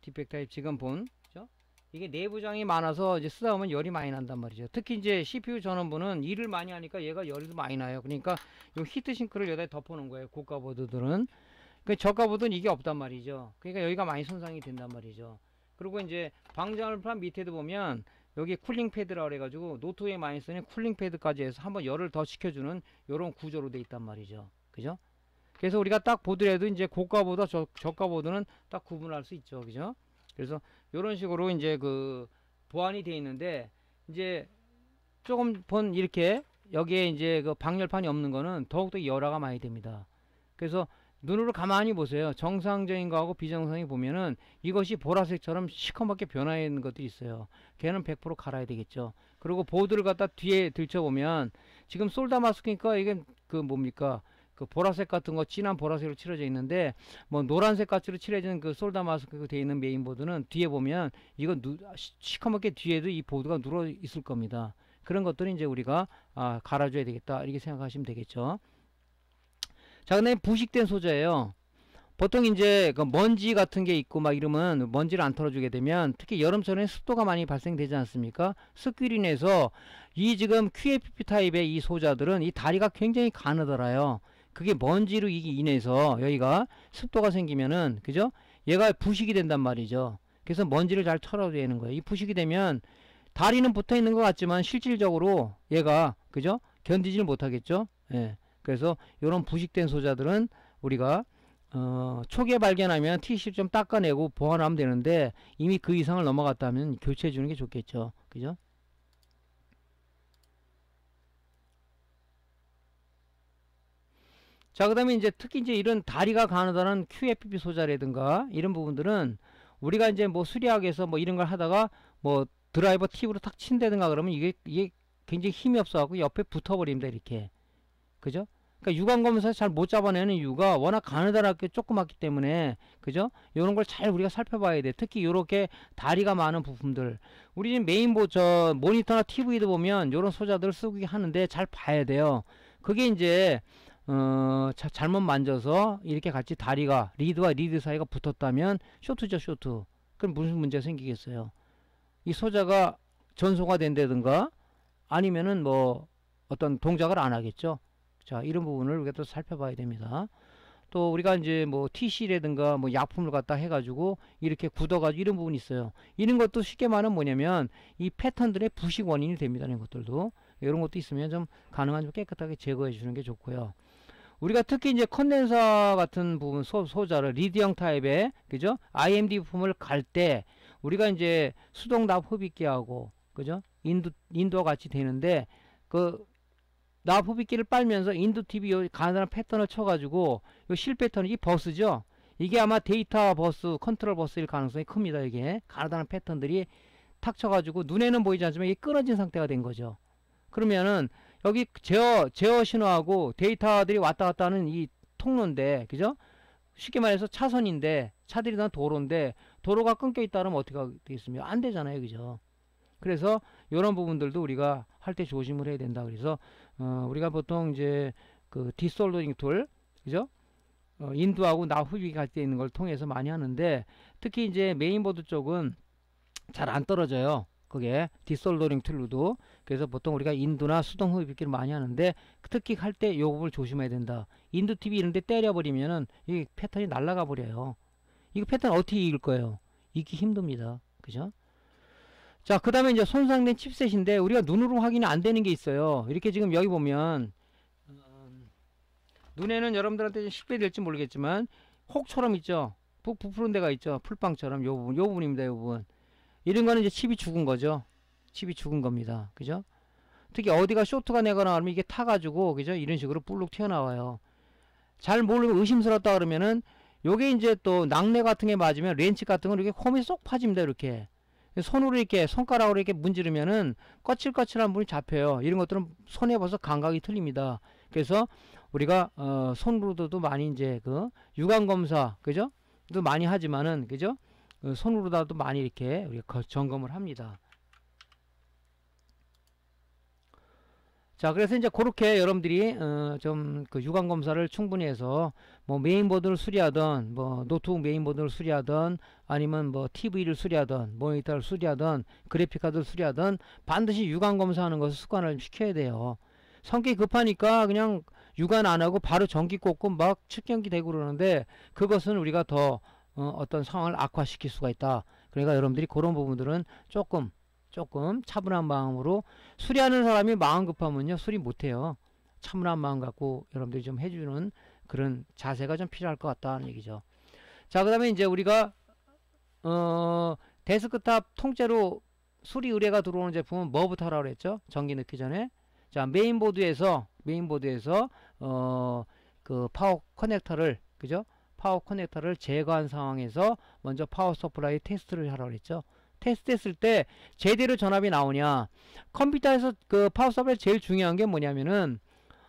디펙 타입 지금 본, 그죠? 이게 내부장이 많아서 이제 쓰다 보면 열이 많이 난단 말이죠. 특히 이제 CPU 전원부는 일을 많이 하니까 얘가 열이 많이 나요. 그러니까 요 히트싱크를 여기다 덮어놓은 거예요. 고가 보드들은. 그 저가 보드는 이게 없단 말이죠. 그러니까 여기가 많이 손상이 된단 말이죠. 그리고 이제 방장판 밑에도 보면 여기 쿨링 패드라 그래가지고 노트에 많이 쓰는 쿨링 패드까지 해서 한번 열을 더 식혀주는 요런 구조로 돼 있단 말이죠. 그죠? 그래서 우리가 딱 보더라도 이제 고가보다 저가 보드는 딱 구분할 수 있죠. 그죠? 그래서 이런 식으로 이제 그 보완이 되어 있는데, 이제 조금 본 이렇게 여기에 이제 그 방열판이 없는 거는 더욱더 열화가 많이 됩니다. 그래서 눈으로 가만히 보세요. 정상적인 거하고 비정상이 보면은 이것이 보라색처럼 시커멓게 변화해 있는 것들이 있어요. 걔는 100% 갈아야 되겠죠. 그리고 보드를 갖다 뒤에 들춰보면 지금 솔다 마스크니까 이게 그 뭡니까, 그 보라색 같은 거 진한 보라색으로 칠해져 있는데, 뭐 노란색 같이로 칠해진 그 솔다 마스크 되어 있는 메인보드는 뒤에 보면 이거 시커멓게 뒤에도 이 보드가 누러 있을 겁니다. 그런 것들은 이제 우리가 갈아줘야 되겠다, 이렇게 생각하시면 되겠죠. 자, 근데 부식된 소재예요. 보통 이제 그 먼지 같은 게 있고 막 이러면 먼지를 안 털어주게 되면, 특히 여름철에 습도가 많이 발생되지 않습니까? 습기로 인해서 이 지금 QFP 타입의 이 소자들은 이 다리가 굉장히 가느다라요. 그게 먼지로 인해서 여기가 습도가 생기면은, 그죠? 얘가 부식이 된단 말이죠. 그래서 먼지를 잘 털어야 되는 거예요. 이 부식이 되면 다리는 붙어 있는 것 같지만 실질적으로 얘가, 그죠? 견디질 못하겠죠? 예. 그래서 이런 부식된 소자들은 우리가 초기에 발견하면 TC를 좀 닦아내고 보완하면 되는데, 이미 그 이상을 넘어갔다면 교체해 주는 게 좋겠죠. 그죠? 자, 그 다음에 이제 특히 이제 이런 다리가 가느다란 QFP 소자라든가 이런 부분들은 우리가 이제 뭐 수리학에서 뭐 이런 걸 하다가 뭐 드라이버 팁으로 탁 친다든가 그러면 이게 굉장히 힘이 없어갖고 옆에 붙어버립니다. 이렇게. 그죠? 그러니까 유관 검사에서 잘 못 잡아내는 이유가 워낙 가느다랗게 조그맣기 때문에, 그죠? 요런 걸 잘 우리가 살펴봐야 돼. 특히 요렇게 다리가 많은 부품들. 우리 지금 저 모니터나 TV도 보면 요런 소자들을 쓰고 하는데 잘 봐야 돼요. 그게 이제 잘못 만져서 이렇게 같이 다리가 리드와 리드 사이가 붙었다면 쇼트죠, 쇼트. 그럼 무슨 문제가 생기겠어요? 이 소자가 전소가 된다든가 아니면은 뭐 어떤 동작을 안 하겠죠. 자, 이런 부분을 우리가 또 살펴봐야 됩니다. 또 우리가 이제 뭐 TC라든가 뭐 약품을 갖다 해가지고 이렇게 굳어가지고 이런 부분이 있어요. 이런 것도 쉽게 말하면 뭐냐면 이 패턴들의 부식 원인이 됩니다. 이런 것들도. 이런 것도 있으면 좀 가능한 좀 깨끗하게 제거해 주는 게 좋고요. 우리가 특히 이제 컨덴서 같은 부분 소자를 리드형 타입의, 그죠? IMD 부품을 갈 때 우리가 이제 수동 납 흡입기하고, 그죠? 인도와 같이 되는데, 그 납 흡입기를 빨면서 인도 TV 요 가느다란 패턴을 쳐가지고 요 실 패턴이 버스죠. 이게 아마 데이터 버스, 컨트롤 버스일 가능성이 큽니다. 이게 가느다란 패턴들이 탁 쳐가지고 눈에는 보이지 않지만 이게 끊어진 상태가 된 거죠. 그러면은 여기 제어 신호하고 데이터들이 왔다 갔다 하는 이 통로인데, 그죠? 쉽게 말해서 차선인데, 차들이 난 도로인데, 도로가 끊겨 있다 그러면 어떻게 되겠습니까? 안 되잖아요. 그죠? 그래서 이런 부분들도 우리가 할 때 조심을 해야 된다. 그래서 우리가 보통 이제 그 디솔더링 툴, 그죠? 인두하고 납 흡입이 갈 때 있는 걸 통해서 많이 하는데, 특히 이제 메인보드 쪽은 잘 안 떨어져요. 그게 디솔더링 툴로도. 그래서 보통 우리가 인두나 수동 흡입기를 많이 하는데, 특히 할 때 요 부분을 조심해야 된다. 인두 TV 이런 데 때려버리면은 이 패턴이 날아가 버려요. 이거 패턴 어떻게 이길 거예요? 이기 힘듭니다. 그죠? 자, 그 다음에 이제 손상된 칩셋인데 우리가 눈으로 확인이 안 되는 게 있어요. 이렇게 지금 여기 보면 눈에는 여러분들한테 쉽게 될지 모르겠지만 혹처럼 있죠. 부푸른 데가 있죠. 풀빵처럼 요 부분입니다. 요 부분. 이런 거는 이제 칩이 죽은 거죠. 칩이 죽은 겁니다. 그죠? 특히 어디가 쇼트가 내거나 하면 이게 타가지고, 그죠? 이런 식으로 볼록 튀어나와요. 잘 모르면 의심스럽다 그러면은 요게 이제 또 낙뢰 같은 게 맞으면 렌치 같은 거 이렇게 홈이 쏙 파집니다. 이렇게 손으로 이렇게 손가락으로 이렇게 문지르면은 거칠거칠한 부분이 잡혀요. 이런 것들은 손에 벌써 감각이 틀립니다. 그래서 우리가 손으로도 많이 이제 그 유관 검사, 그죠? 또 많이 하지만은, 그죠? 손으로도 많이 이렇게 우리가 점검을 합니다. 자, 그래서 이제 그렇게 여러분들이 좀 그 유관 검사를 충분히 해서 뭐 메인보드를 수리하던, 뭐 노트북 메인보드를 수리하던, 아니면 뭐 TV를 수리하던, 모니터를 수리하던, 그래픽카드를 수리하던 반드시 유관 검사하는 것을 습관을 시켜야 돼요. 성격이 급하니까 그냥 유관 안 하고 바로 전기 꽂고 막 측정기 되고 그러는데, 그것은 우리가 더 어떤 상황을 악화시킬 수가 있다. 그러니까 여러분들이 그런 부분들은 조금 차분한 마음으로, 수리하는 사람이 마음 급하면요 수리 못해요. 차분한 마음 갖고 여러분들이 좀 해주는 그런 자세가 좀 필요할 것 같다는 얘기죠. 자, 그 다음에 이제 우리가 데스크탑 통째로 수리 의뢰가 들어오는 제품은 뭐부터 하라고 그랬죠? 전기 넣기 전에. 자, 메인보드에서 그 파워 커넥터를, 그죠? 파워 커넥터를 제거한 상황에서 먼저 파워 서플라이 테스트를 하라고 그랬죠. 테스트 했을 때 제대로 전압이 나오냐. 컴퓨터에서 그 파워 서플라이 제일 중요한 게 뭐냐면은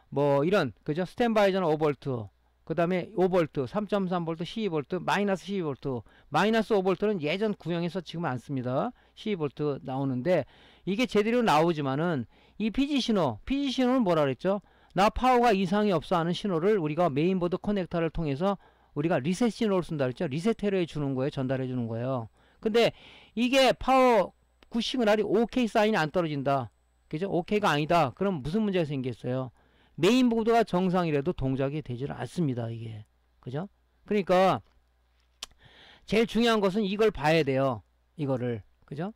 뭐 이런, 그죠? 스탠바이 전압 5V, 그 다음에 5V, 3.3V, 12V, 마이너스 12V. 마이너스 5V는 예전 구형에서 지금 안 씁니다. 12V 나오는데, 이게 제대로 나오지만은 이 PG신호는 뭐라 그랬죠? 나 파워가 이상이 없어 하는 신호를 우리가 메인보드 커넥터를 통해서 우리가 리셋 신호를 쓴다 그랬죠? 리셋해로 해주는 거예요. 전달해 주는 거예요. 근데 이게 파워 구 시그널이 OK 사인이 안 떨어진다. 그죠? OK가 아니다. 그럼 무슨 문제가 생겼어요? 메인보드가 정상이라도 동작이 되지를 않습니다. 이게. 그죠? 그러니까 제일 중요한 것은 이걸 봐야 돼요. 이거를. 그죠?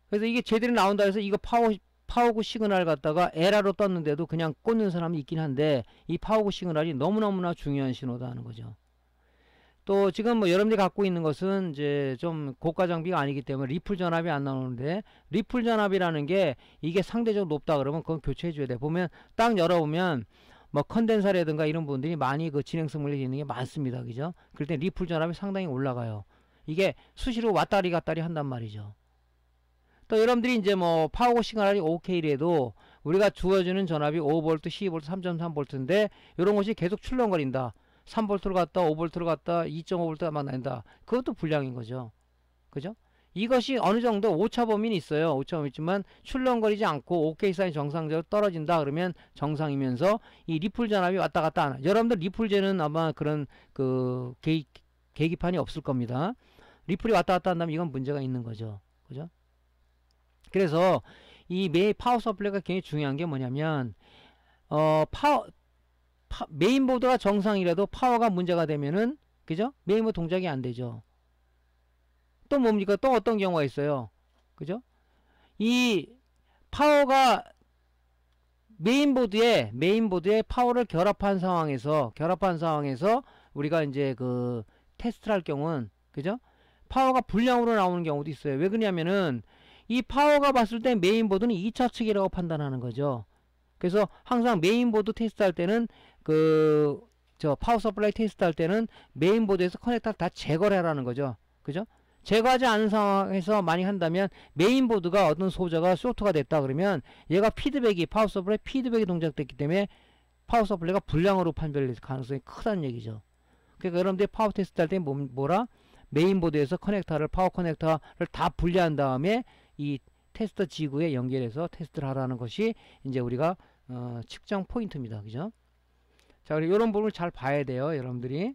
그래서 이게 제대로 나온다 해서 이거 파워구 시그널 갖다가 에러로 떴는데도 그냥 꽂는 사람이 있긴 한데, 이 파워구 시그널이 너무너무나 중요한 신호다 하는 거죠. 또 지금 뭐 여러분들이 갖고 있는 것은 이제 좀 고가 장비가 아니기 때문에 리플 전압이 안 나오는데, 리플 전압이라는 게 이게 상대적으로 높다 그러면 그건 교체해 줘야 돼. 보면 딱 열어보면 뭐 컨덴서라든가 이런 부분들이 많이 그 진행성 물이 있는 게 많습니다. 그죠? 그럴 때 리플 전압이 상당히 올라가요. 이게 수시로 왔다리 갔다리 한단 말이죠. 또 여러분들이 이제 뭐 파워 시그널이 OK래도 우리가 주어지는 전압이 5V, 12V, 3.3V인데 이런 것이 계속 출렁거린다. 3V로 갔다 5V로 갔다 2.5V가 막 난다. 그것도 불량인 거죠. 그죠? 이것이 어느 정도 오차 범위는 있어요. 오차 범위 있지만 출렁거리지 않고 OK 사인 정상적으로 떨어진다 그러면 정상이면서, 이 리플 전압이 왔다 갔다 하나. 여러분들 리플제는 아마 그런 그 계기판이 없을 겁니다. 리플이 왔다 갔다 한다면 이건 문제가 있는 거죠. 그죠? 그래서 이 파워 서플라이가 굉장히 중요한 게 뭐냐면, 메인보드가 정상이라도 파워가 문제가 되면은, 그죠? 메인보드 동작이 안 되죠. 또 뭡니까? 또 어떤 경우가 있어요. 그죠? 이 파워가 메인보드에 파워를 결합한 상황에서 우리가 이제 그 테스트를 할 경우는, 그죠? 파워가 불량으로 나오는 경우도 있어요. 왜 그러냐면은 이 파워가 봤을 때 메인보드는 2차 측이라고 판단하는 거죠. 그래서 항상 메인보드 테스트 할 때는 파워 서플라이 테스트 할 때는 메인보드에서 커넥터를 다 제거를 하라는 거죠. 그죠? 제거하지 않은 상황에서 많이 한다면 메인보드가 어떤 소저가 쇼트가 됐다 그러면 얘가 파워 서플라이 피드백이 동작됐기 때문에 파워 서플라이가 불량으로 판별될 가능성이 크다는 얘기죠. 그러니까 여러분들이 파워 테스트 할 때 뭐라? 메인보드에서 파워 커넥터를 다 분리한 다음에 이 테스터 지구에 연결해서 테스트를 하라는 것이 이제 우리가 측정 포인트입니다. 그죠? 자, 그리고 이런 부분을 잘 봐야 돼요. 여러분들이.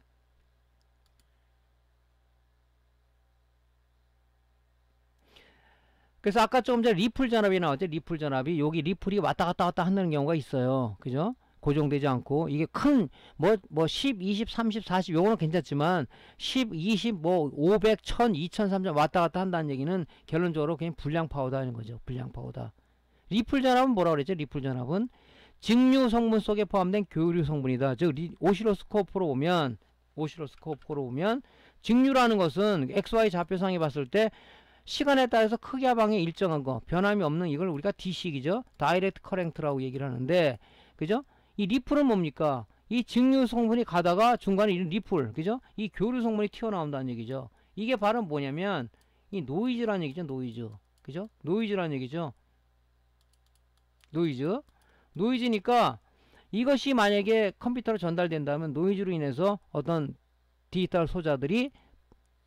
그래서 아까 조금 전에 리플 전압이 나왔죠. 리플 전압이, 여기 리플이 왔다 갔다 한다는 경우가 있어요. 그죠? 고정되지 않고, 이게 큰 10, 20, 30, 40 요거는 괜찮지만 10, 20, 500, 1000, 2000, 3000 왔다 갔다 한다는 얘기는 결론적으로 그냥 불량 파워다 하는 거죠. 불량 파워다. 리플 전압은 뭐라고 그랬죠? 리플 전압은 직류 성분 속에 포함된 교류 성분이다. 즉 오실로스코프로 보면 오실로스코프로 보면 직류라는 것은 XY 좌표상에 봤을 때 시간에 따라서 크기와 방향이 일정한 거, 변함이 없는 이걸 우리가 DC이죠. 다이렉트 커렌트라고 얘기를 하는데, 그죠? 이 리플은 뭡니까? 이 직류 성분이 가다가 중간에 이 리플, 그죠? 이 교류 성분이 튀어나온다는 얘기죠. 이게 바로 뭐냐면 이 노이즈라는 얘기죠. 노이즈, 그죠? 노이즈라는 얘기죠. 노이즈니까 이것이 만약에 컴퓨터로 전달된다면 노이즈로 인해서 어떤 디지털 소자들이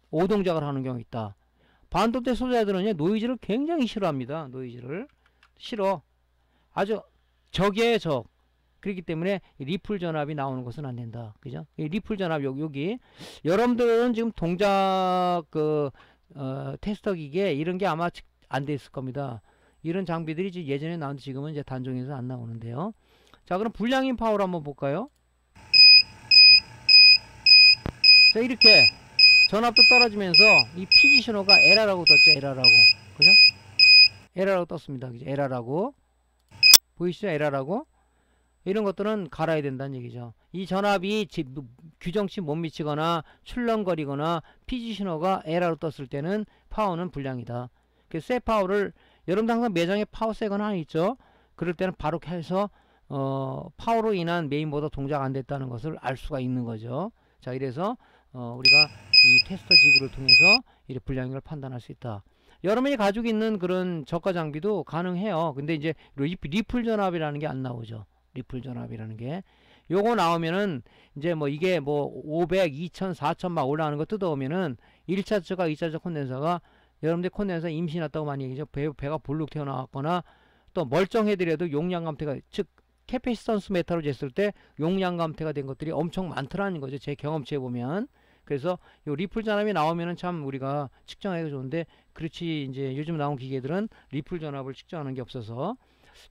오동작을 하는 경우가 있다. 반도체 소자들은 노이즈를 굉장히 싫어합니다. 노이즈를 싫어. 아주 적의 적. 그렇기 때문에 리플 전압이 나오는 것은 안 된다. 그죠? 이 리플 전압 여기 여러분들은 지금 동작 테스터 기계 이런 게 아마 안 돼 있을 겁니다. 이런 장비들이 예전에 나왔는데 지금은 이제 단종에서 안 나오는데요. 자, 그럼 불량인 파워를 한번 볼까요? 자, 이렇게 전압도 떨어지면서 이 피지 신호가 에러라고 떴죠. 에러라고. 그죠? 에러라고 떴습니다. 그죠? 에러라고. 보이시죠? 에러라고. 이런 것들은 갈아야 된다는 얘기죠. 이 전압이 규정치 못 미치거나 출렁거리거나 피지 신호가 에러로 떴을 때는 파워는 불량이다. 그래서 새 파워를 여러분도 항상 매장에 파워 세거나 하나 있죠. 그럴 때는 바로 해서 파워로 인한 메인보드 동작 안 됐다는 것을 알 수가 있는 거죠. 자, 이래서 우리가 이 테스터 지그를 통해서 이렇게 불량인 걸 판단할 수 있다. 여러분이 가지고 있는 그런 저가 장비도 가능해요. 근데 이제 리플 전압이라는 게 안 나오죠. 리플 전압이라는 게. 요거 나오면은 이제 뭐 이게 뭐 500, 2000, 4000 막 올라가는 거 뜯어오면은 1차저가 2차저 콘덴서가 여러분들 콘덴서 임신했다고 많이 얘기죠. 배가 볼록 튀어나왔거나 또 멀쩡해더라도 용량 감퇴가, 즉 캐패시턴스 메타로 쟀을 때 용량 감퇴가 된 것들이 엄청 많더라는 거죠. 제 경험치에 보면. 그래서 요 리플 전압이 나오면은 참 우리가 측정하기가 좋은데, 그렇지 이제 요즘 나온 기계들은 리플 전압을 측정하는 게 없어서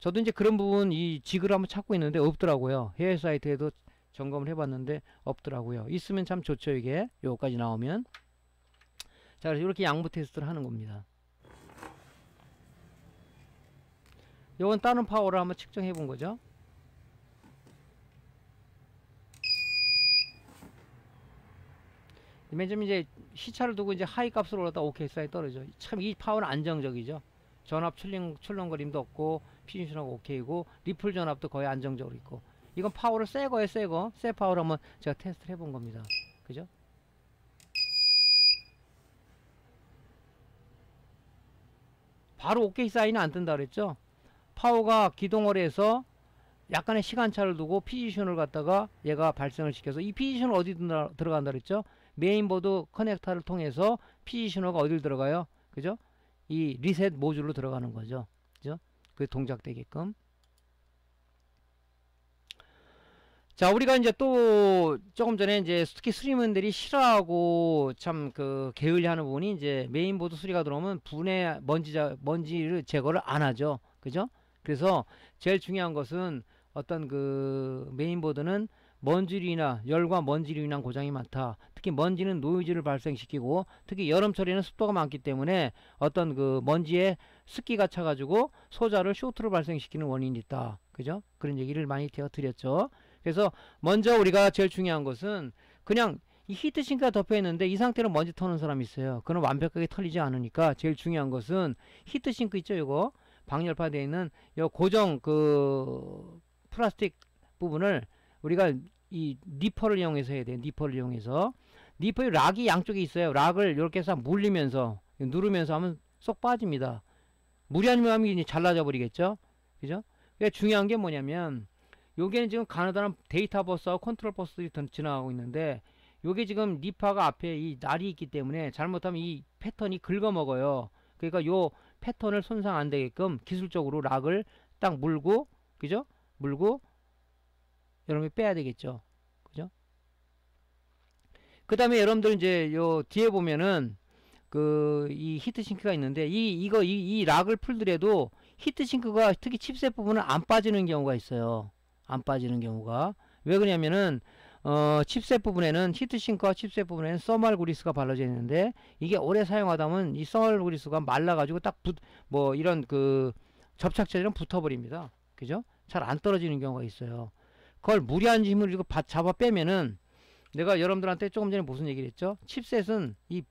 저도 이제 그런 부분 이 지그를 한번 찾고 있는데 없더라고요. 해외 사이트에도 점검을 해봤는데 없더라고요. 있으면 참 좋죠. 이게 요거까지 나오면. 자, 그래서 이렇게 양부 테스트를 하는 겁니다. 요건 다른 파워를 한번 측정해 본 거죠. 맨 처음 이제 시차를 두고 이제 하이 값으로 올랐다 오케이 사이 떨어져. 참 이 파워는 안정적이죠. 전압 출렁거림도 없고 피니시하고 오케이고 리플 전압도 거의 안정적으로 있고. 이건 파워를 새 거예요. 새 파워를 한번 제가 테스트를 해본 겁니다. 그죠? 바로 오케이 사인은 안 뜬다 그랬죠. 파워가 기동을 해서 약간의 시간차를 두고 피지션을 갖다가 얘가 발생을 시켜서, 이 피지션을 어디 들어간다 그랬죠. 메인보드 커넥터를 통해서 피지션호가 어딜 들어가요. 그죠? 이 리셋 모듈로 들어가는 거죠. 그죠? 그 동작되게끔. 자, 우리가 이제 또 조금 전에 이제 특히 수리맨들이 싫어하고 참 그 게을리하는 부분이, 이제 메인보드 수리가 들어오면 분해 먼지를 제거를 안 하죠. 그죠? 그래서 제일 중요한 것은 어떤 그 메인보드는 먼지류나 열과 먼지로 인한 고장이 많다. 특히 먼지는 노이즈를 발생시키고, 특히 여름철에는 습도가 많기 때문에 어떤 그 먼지에 습기가 차가지고 소자를 쇼트를 발생시키는 원인이 있다. 그죠? 그런 얘기를 많이 제가 드렸죠. 그래서 먼저 우리가 제일 중요한 것은, 그냥 이 히트싱크가 덮여 있는데 이 상태로 먼지 터는 사람이 있어요. 그건 완벽하게 털리지 않으니까 제일 중요한 것은 히트싱크 있죠. 요거 방열파 되어 있는 요 고정 그 플라스틱 부분을 우리가 이 니퍼를 이용해서 해야 돼요. 니퍼를 이용해서. 니퍼의 락이 양쪽에 있어요. 락을 이렇게 해서 물리면서 누르면서 하면 쏙 빠집니다. 무리한 하면 이제 잘라져 버리겠죠. 그죠? 그러니까 중요한 게 뭐냐면, 요게는 지금 가느다란 데이터 버스하고 컨트롤 버스들이 지나가고 있는데, 요게 지금 니퍼가 앞에 이 날이 있기 때문에 잘못하면 이 패턴이 긁어먹어요. 그러니까 요 패턴을 손상 안 되게끔 기술적으로 락을 딱 물고, 그죠? 물고 여러분이 빼야 되겠죠. 그죠? 그 다음에 여러분들 이제 요 뒤에 보면은 그 이 히트싱크가 있는데, 이 락을 풀더라도 히트싱크가 특히 칩셋 부분은 안 빠지는 경우가 있어요. 안 빠지는 경우가. 왜 그러냐면은 칩셋 부분에는, 히트싱크와 칩셋 부분에는 써멀 그리스가 발라져 있는데, 이게 오래 사용하다 보면 이 써멀 그리스가 말라가지고 딱 뭐 이런 그 접착제랑 붙어버립니다. 그죠? 잘 안 떨어지는 경우가 있어요. 그걸 무리한 힘을 이거 잡아 빼면은 내가 여러분들한테 조금 전에 무슨 얘기를 했죠? 칩셋은 이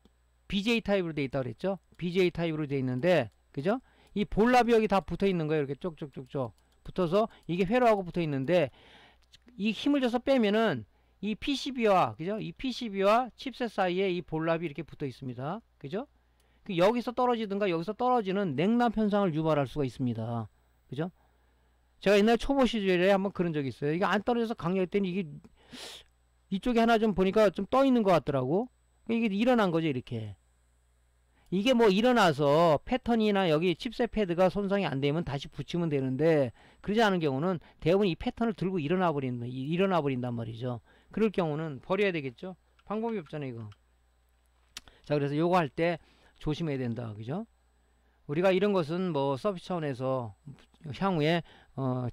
BJ 타입으로 돼 있다고 그랬죠? BJ 타입으로 돼 있는데, 그죠? 이 볼랍이 여기 다 붙어 있는 거예요. 이렇게 쪽쪽쪽쪽 붙어서 이게 회로하고 붙어 있는데, 이 힘을 줘서 빼면은 이 PCB와, 그죠? 이 PCB와 칩셋 사이에 이 볼랍이 이렇게 붙어 있습니다. 그죠? 여기서 떨어지든가 여기서 떨어지는 냉납 현상을 유발할 수가 있습니다. 그죠? 제가 옛날 초보 시절에 한번 그런 적이 있어요. 이게 안 떨어져서 강력했더니 이게 이쪽에 하나 좀 보니까 좀 떠 있는 것 같더라고. 이게 일어난 거죠, 이렇게. 이게 뭐 일어나서 패턴이나 여기 칩셋 패드가 손상이 안 되면 다시 붙이면 되는데, 그러지 않은 경우는 대부분 이 패턴을 들고 일어나 버린단 말이죠. 그럴 경우는 버려야 되겠죠. 방법이 없잖아요, 이거. 자, 그래서 요거 할 때 조심해야 된다, 그죠? 우리가 이런 것은 뭐 서비스 차원에서 향후에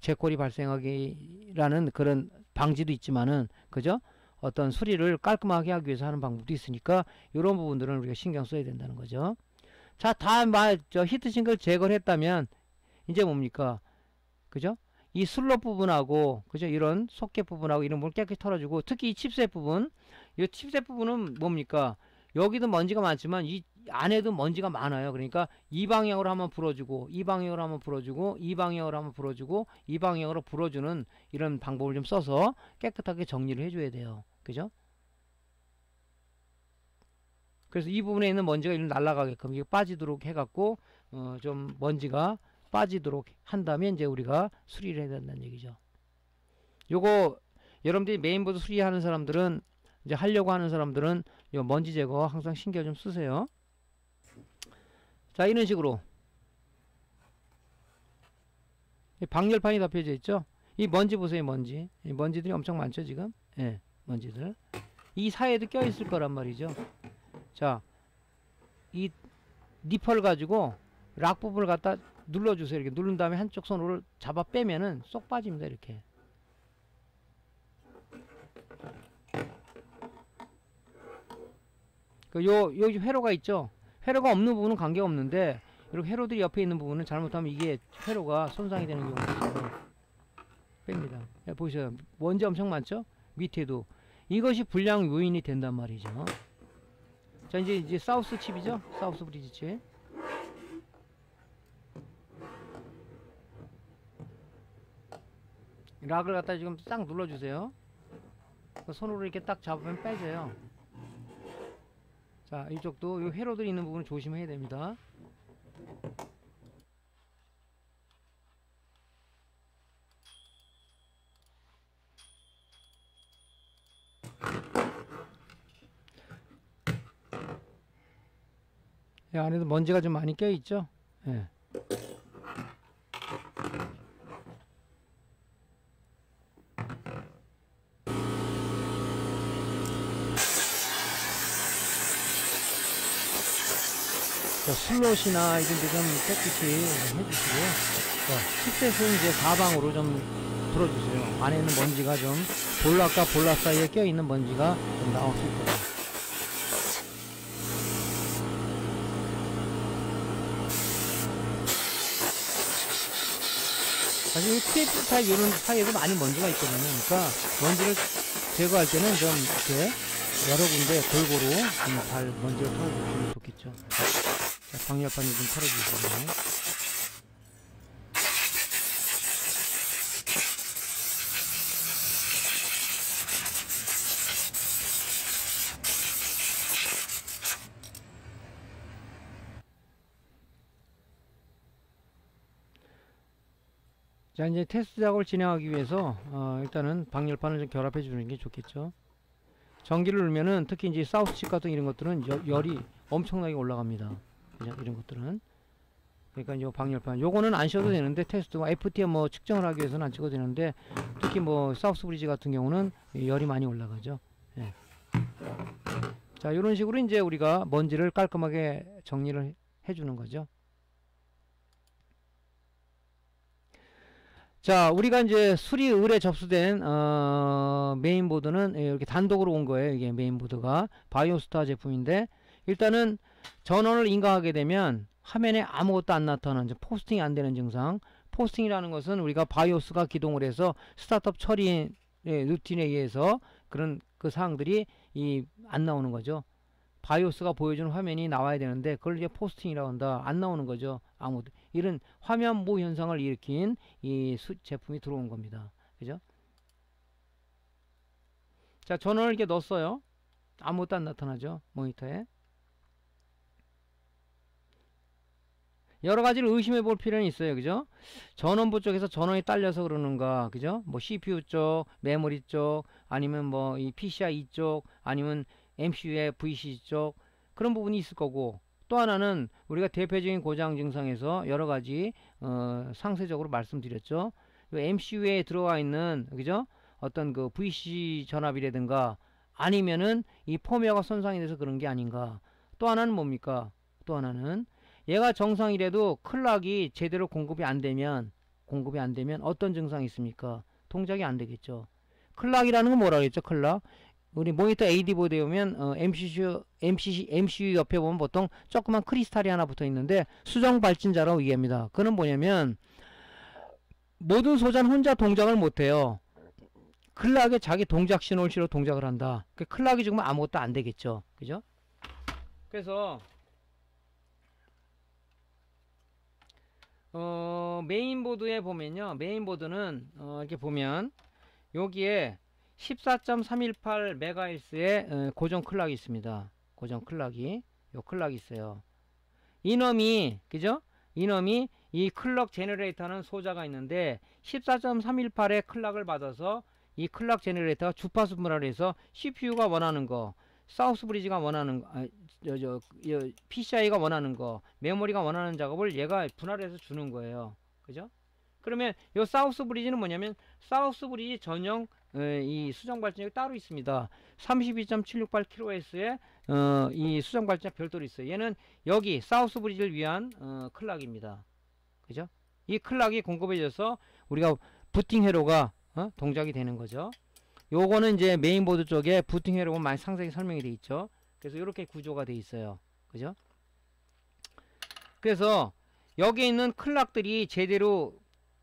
재콜이 발생하기라는 그런 방지도 있지만은, 그죠? 어떤 수리를 깔끔하게 하기 위해서 하는 방법도 있으니까 이런 부분들은 우리가 신경 써야 된다는 거죠. 자, 다 히트싱크를 제거를 했다면 이제 뭡니까? 그죠? 이 슬롯 부분하고, 그죠? 이런 소켓 부분하고 이런 걸 깨끗이 털어주고, 특히 이 칩셋 부분, 이 칩셋 부분은 뭡니까? 여기도 먼지가 많지만 이 안에도 먼지가 많아요. 그러니까 이 방향으로 한번 불어주고, 이 방향으로 한번 불어주고, 이 방향으로 한번 불어주고, 이 방향으로 불어주는 이런 방법을 좀 써서 깨끗하게 정리를 해줘야 돼요. 그죠? 그래서 이 부분에 있는 먼지가 이리 날아가게끔 이게 빠지도록 해갖고 좀 먼지가 빠지도록 한다면 이제 우리가 수리를 해야 된다는 얘기죠. 요거 여러분들이 메인보드 수리하는 사람들은, 이제 하려고 하는 사람들은 요 먼지 제거 항상 신경 좀 쓰세요. 자, 이런 식으로 방열판이 덮여져 있죠. 이 먼지 보세요. 먼지, 이 먼지들이 엄청 많죠 지금. 예, 먼지들 이 사이에도 껴 있을 거란 말이죠. 자, 이 니퍼를 가지고 락 부분을 갖다 눌러주세요. 이렇게 누른 다음에 한쪽 손으로 잡아 빼면은 쏙 빠집니다. 이렇게. 여기 회로가 있죠. 회로가 없는 부분은 관계가 없는데, 이렇게 회로들이 옆에 있는 부분은 잘못하면 이게 회로가 손상이 되는 경우가 있어요. 뺍니다. 보세요. 먼지 엄청 많죠? 밑에도. 이것이 불량 요인이 된단 말이죠. 자, 이제 사우스 칩이죠? 사우스 브리지 칩. 락을 갖다 지금 딱 눌러주세요. 손으로 이렇게 딱 잡으면 빼져요. 자, 이쪽도 이 회로들이 있는 부분을 조심해야 됩니다. 이 안에도 먼지가 좀 많이 껴있죠? 예. 자, 슬롯이나 이런 데 좀 깨끗이 해주시고요. 자, 칩셋은 이제 사방으로 좀 불어주세요. 안에 있는 먼지가 좀, 볼락과 볼락 사이에 껴있는 먼지가 좀 나올 수 있거든요. 사실 이 TF 타입 이런 사이에도 많이 먼지가 있거든요. 그러니까 먼지를 제거할 때는 좀 이렇게 여러 군데 골고루 좀 잘 먼지를 털어주시면 좋겠죠. 자, 방열판을 좀 털어주시고요. 자, 이제 테스트 작업을 진행하기 위해서 일단은 방열판을 좀 결합해 주는 게 좋겠죠. 전기를 넣으면은 특히 이제 사우스칩 같은 이런 것들은 열이 엄청나게 올라갑니다. 그죠? 이런 것들은. 그러니까 이 방열판 요거는 안 씌워도 되는데, 테스트 FTM 뭐 측정을 하기 위해서는 안 찍어도 되는데, 특히 뭐 사우스 브리지 같은 경우는 열이 많이 올라가죠. 예. 자, 이런 식으로 이제 우리가 먼지를 깔끔하게 정리를 해주는 거죠. 자, 우리가 이제 수리 의뢰 접수된 메인보드는 이렇게 단독으로 온 거예요. 이게 메인보드가 바이오스타 제품인데, 일단은 전원을 인가하게 되면 화면에 아무것도 안 나타나는, 포스팅이 안 되는 증상. 포스팅이라는 것은 우리가 바이오스가 기동을 해서 스타트업 처리 루틴에 의해서 그런 그 사항들이 안 나오는 거죠. 바이오스가 보여주는 화면이 나와야 되는데 그걸 이제 포스팅이라고 한다. 안 나오는 거죠. 아무도. 이런 화면모 현상을 일으킨 제품이 들어온 겁니다. 그죠? 자, 전원을 이렇게 넣었어요. 아무것도 안 나타나죠. 모니터에. 여러 가지를 의심해 볼 필요는 있어요. 그죠? 전원부 쪽에서 전원이 딸려서 그러는가. 그죠? 뭐 CPU 쪽, 메모리 쪽, 아니면 뭐 이 PCI 쪽, 아니면 MCU의 VCC 쪽, 그런 부분이 있을 거고, 또 하나는 우리가 대표적인 고장 증상에서 여러 가지 상세적으로 말씀드렸죠. MCU에 들어가 있는, 그죠? 어떤 그 VCC 전압이라든가 아니면은 이 펌웨어가 손상이 돼서 그런 게 아닌가. 또 하나는 뭡니까? 또 하나는 얘가 정상이라도 클락이 제대로 공급이 안 되면 어떤 증상이 있습니까? 동작이 안 되겠죠. 클락이라는 건 뭐라 그랬죠? 클락. 우리 모니터 AD 보드에 보면 MCU 옆에 보면 보통 조그만 크리스탈이 하나 붙어 있는데 수정 발진자라고 얘기합니다. 그는 뭐냐면 모든 소자는 혼자 동작을 못 해요. 클락에 자기 동작 신호를 실어 동작을 한다. 클락이 죽으면 아무것도 안 되겠죠. 그죠? 그래서 메인보드에 보면요. 메인보드는 이렇게 보면 여기에 14.318MHz의 고정 클락이 있습니다. 고정 클락이 요 클락이 있어요. 이놈이 그죠? 이놈이 이 클럭 제너레이터는 소자가 있는데 14.318의 클락을 받아서 이 클락 제너레이터가 주파수 분할을 해서 CPU가 원하는 거, 사우스 브리지가 원하는 거, PCI가 원하는 거, 메모리가 원하는 작업을 얘가 분할해서 주는 거예요. 그죠? 그러면 요 사우스 브리지는 뭐냐면 사우스 브리지 전용 이 수정 발전기가 따로 있습니다. 32.768kHz의 이 수정 발전기가 별도로 있어요. 얘는 여기 사우스 브리지를 위한 클락입니다. 그죠? 이 클락이 공급해져서 우리가 부팅 회로가 동작이 되는 거죠. 요거는 이제 메인보드 쪽에 부팅 회로가 많이 상세히 설명이 되어 있죠. 그래서 이렇게 구조가 되어 있어요. 그죠? 그래서 여기 있는 클락들이 제대로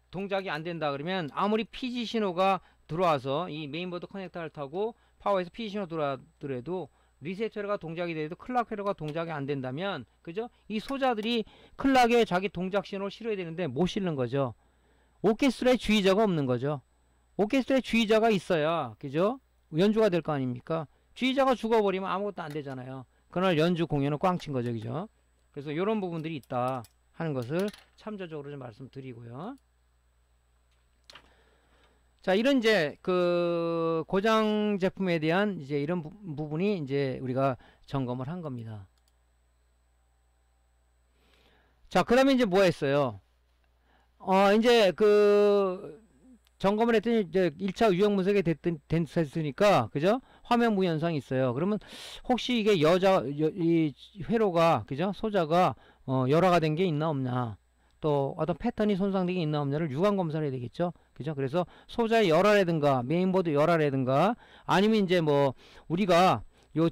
동작이 안 된다 그러면 아무리 PG 신호가 들어와서 이 메인보드 커넥터를 타고 파워에서 PG 신호 들어와더라도 리셋 회로가 동작이 돼도 클락 회로가 동작이 안 된다면 그죠? 이 소자들이 클락에 자기 동작 신호를 실어야 되는데 못 실는 거죠. 오케스트라의 주의자가 없는 거죠. 오케스트라의 주의자가 있어야 그죠? 연주가 될 거 아닙니까? 주의자가 죽어버리면 아무것도 안 되잖아요. 그날 연주 공연은 꽝친 거죠. 그죠? 그래서 이런 부분들이 있다 하는 것을 참조적으로 좀 말씀드리고요. 자, 이런 이제 그 고장 제품에 대한 이제 이런 부분이 이제 우리가 점검을 한 겁니다. 자, 그다음에 이제 뭐 했어요? 이제 그 점검을 했더니 이제 1차 유형 분석이 됐으니까 그죠? 화면 무현상이 있어요. 그러면 혹시 이게 이 회로가 그죠? 소자가 열화가 된 게 있나 없나? 또 어떤 패턴이 손상된 게 있나 없냐를 유관 검사를 해야 되겠죠. 그죠? 그래서 소자의 열화라든가 메인보드 열화라든가 아니면 이제 뭐 우리가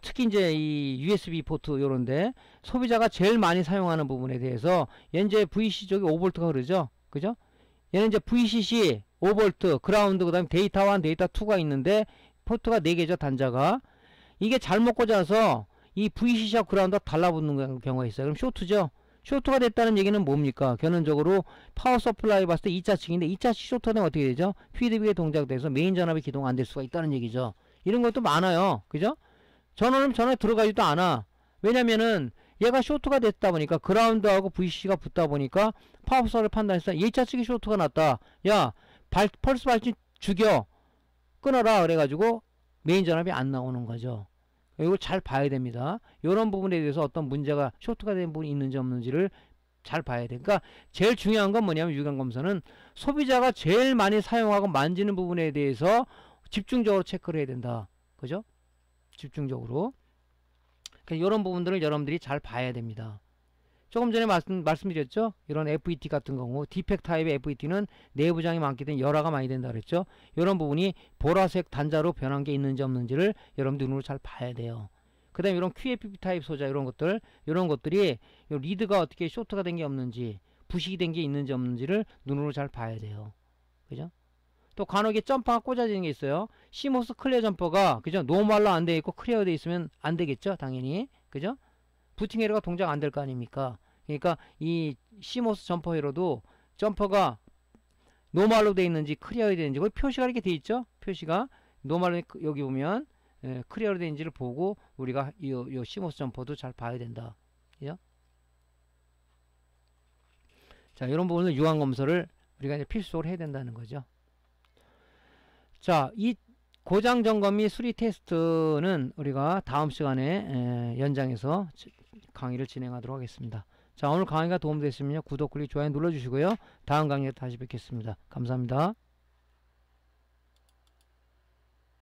특히 이제 이 USB 포트 요런데 소비자가 제일 많이 사용하는 부분에 대해서 이제 VCC 쪽에 5V가 그러죠. 그죠? 얘는 이제 VCC 5V 그라운드 그다음에 데이터 1 데이터 2가 있는데 포트가 4개죠. 단자가 이게 잘못 꽂아서 이 VCC하고 그라운드가 달라붙는 경우가 있어요. 그럼 쇼트죠. 쇼트가 됐다는 얘기는 뭡니까? 견원적으로 파워 서플라이 봤을 때 2차측인데 2차측 쇼트는 어떻게 되죠? 피드백이 동작돼서 메인 전압이 기동 안 될 수가 있다는 얘기죠. 이런 것도 많아요. 그죠? 전원은 전원에 들어가지도 않아. 왜냐면은 얘가 쇼트가 됐다 보니까 그라운드하고 VCC가 붙다 보니까 파워서를 판단해서 1차측이 쇼트가 났다. 야, 펄스 발진 죽여. 끊어라. 그래가지고 메인 전압이 안 나오는 거죠. 이걸 잘 봐야 됩니다. 이런 부분에 대해서 어떤 문제가 쇼트가 된 부분이 있는지 없는지를 잘 봐야 돼. 그러니까 제일 중요한 건 뭐냐면 유관검사는 소비자가 제일 많이 사용하고 만지는 부분에 대해서 집중적으로 체크를 해야 된다. 그죠? 집중적으로. 그러니까 이런 부분들을 여러분들이 잘 봐야 됩니다. 조금 전에 말씀드렸죠? 이런 FET 같은 경우 디펙트 타입의 FET는 내부장이 많기 때문에 열화가 많이 된다 그랬죠? 이런 부분이 보라색 단자로 변한 게 있는지 없는지를 여러분 눈으로 잘 봐야 돼요. 그 다음에 이런 QFP 타입 소자 이런 것들이 리드가 어떻게 쇼트가 된 게 없는지 부식이 된 게 있는지 없는지를 눈으로 잘 봐야 돼요. 그죠? 또 간혹에 점퍼가 꽂아지는 게 있어요. 시모스 클리어 점퍼가 그죠? 노멀로 안 돼 있고 클리어 돼 있으면 안 되겠죠, 당연히. 그죠? 부팅 에러가 동작 안 될 거 아닙니까? 그러니까 이 시모스 점퍼 에러도 점퍼가 노멀로 돼 있는지 클리어 돼 있는지 거기 표시가 이렇게 돼 있죠? 표시가 노멀로 여기 보면 클리어 돼 있는지를 보고 우리가 이 시모스 점퍼도 잘 봐야 된다. 그죠? 자, 이런 부분은 유한 검사를 우리가 이제 필수적으로 해야 된다는 거죠. 자, 이 고장 점검 및 수리 테스트는 우리가 다음 시간에 연장해서 강의를 진행하도록 하겠습니다. 자, 오늘 강의가 도움됐으면 구독, 클릭, 좋아요 눌러주시고요. 다음 강의에 다시 뵙겠습니다. 감사합니다.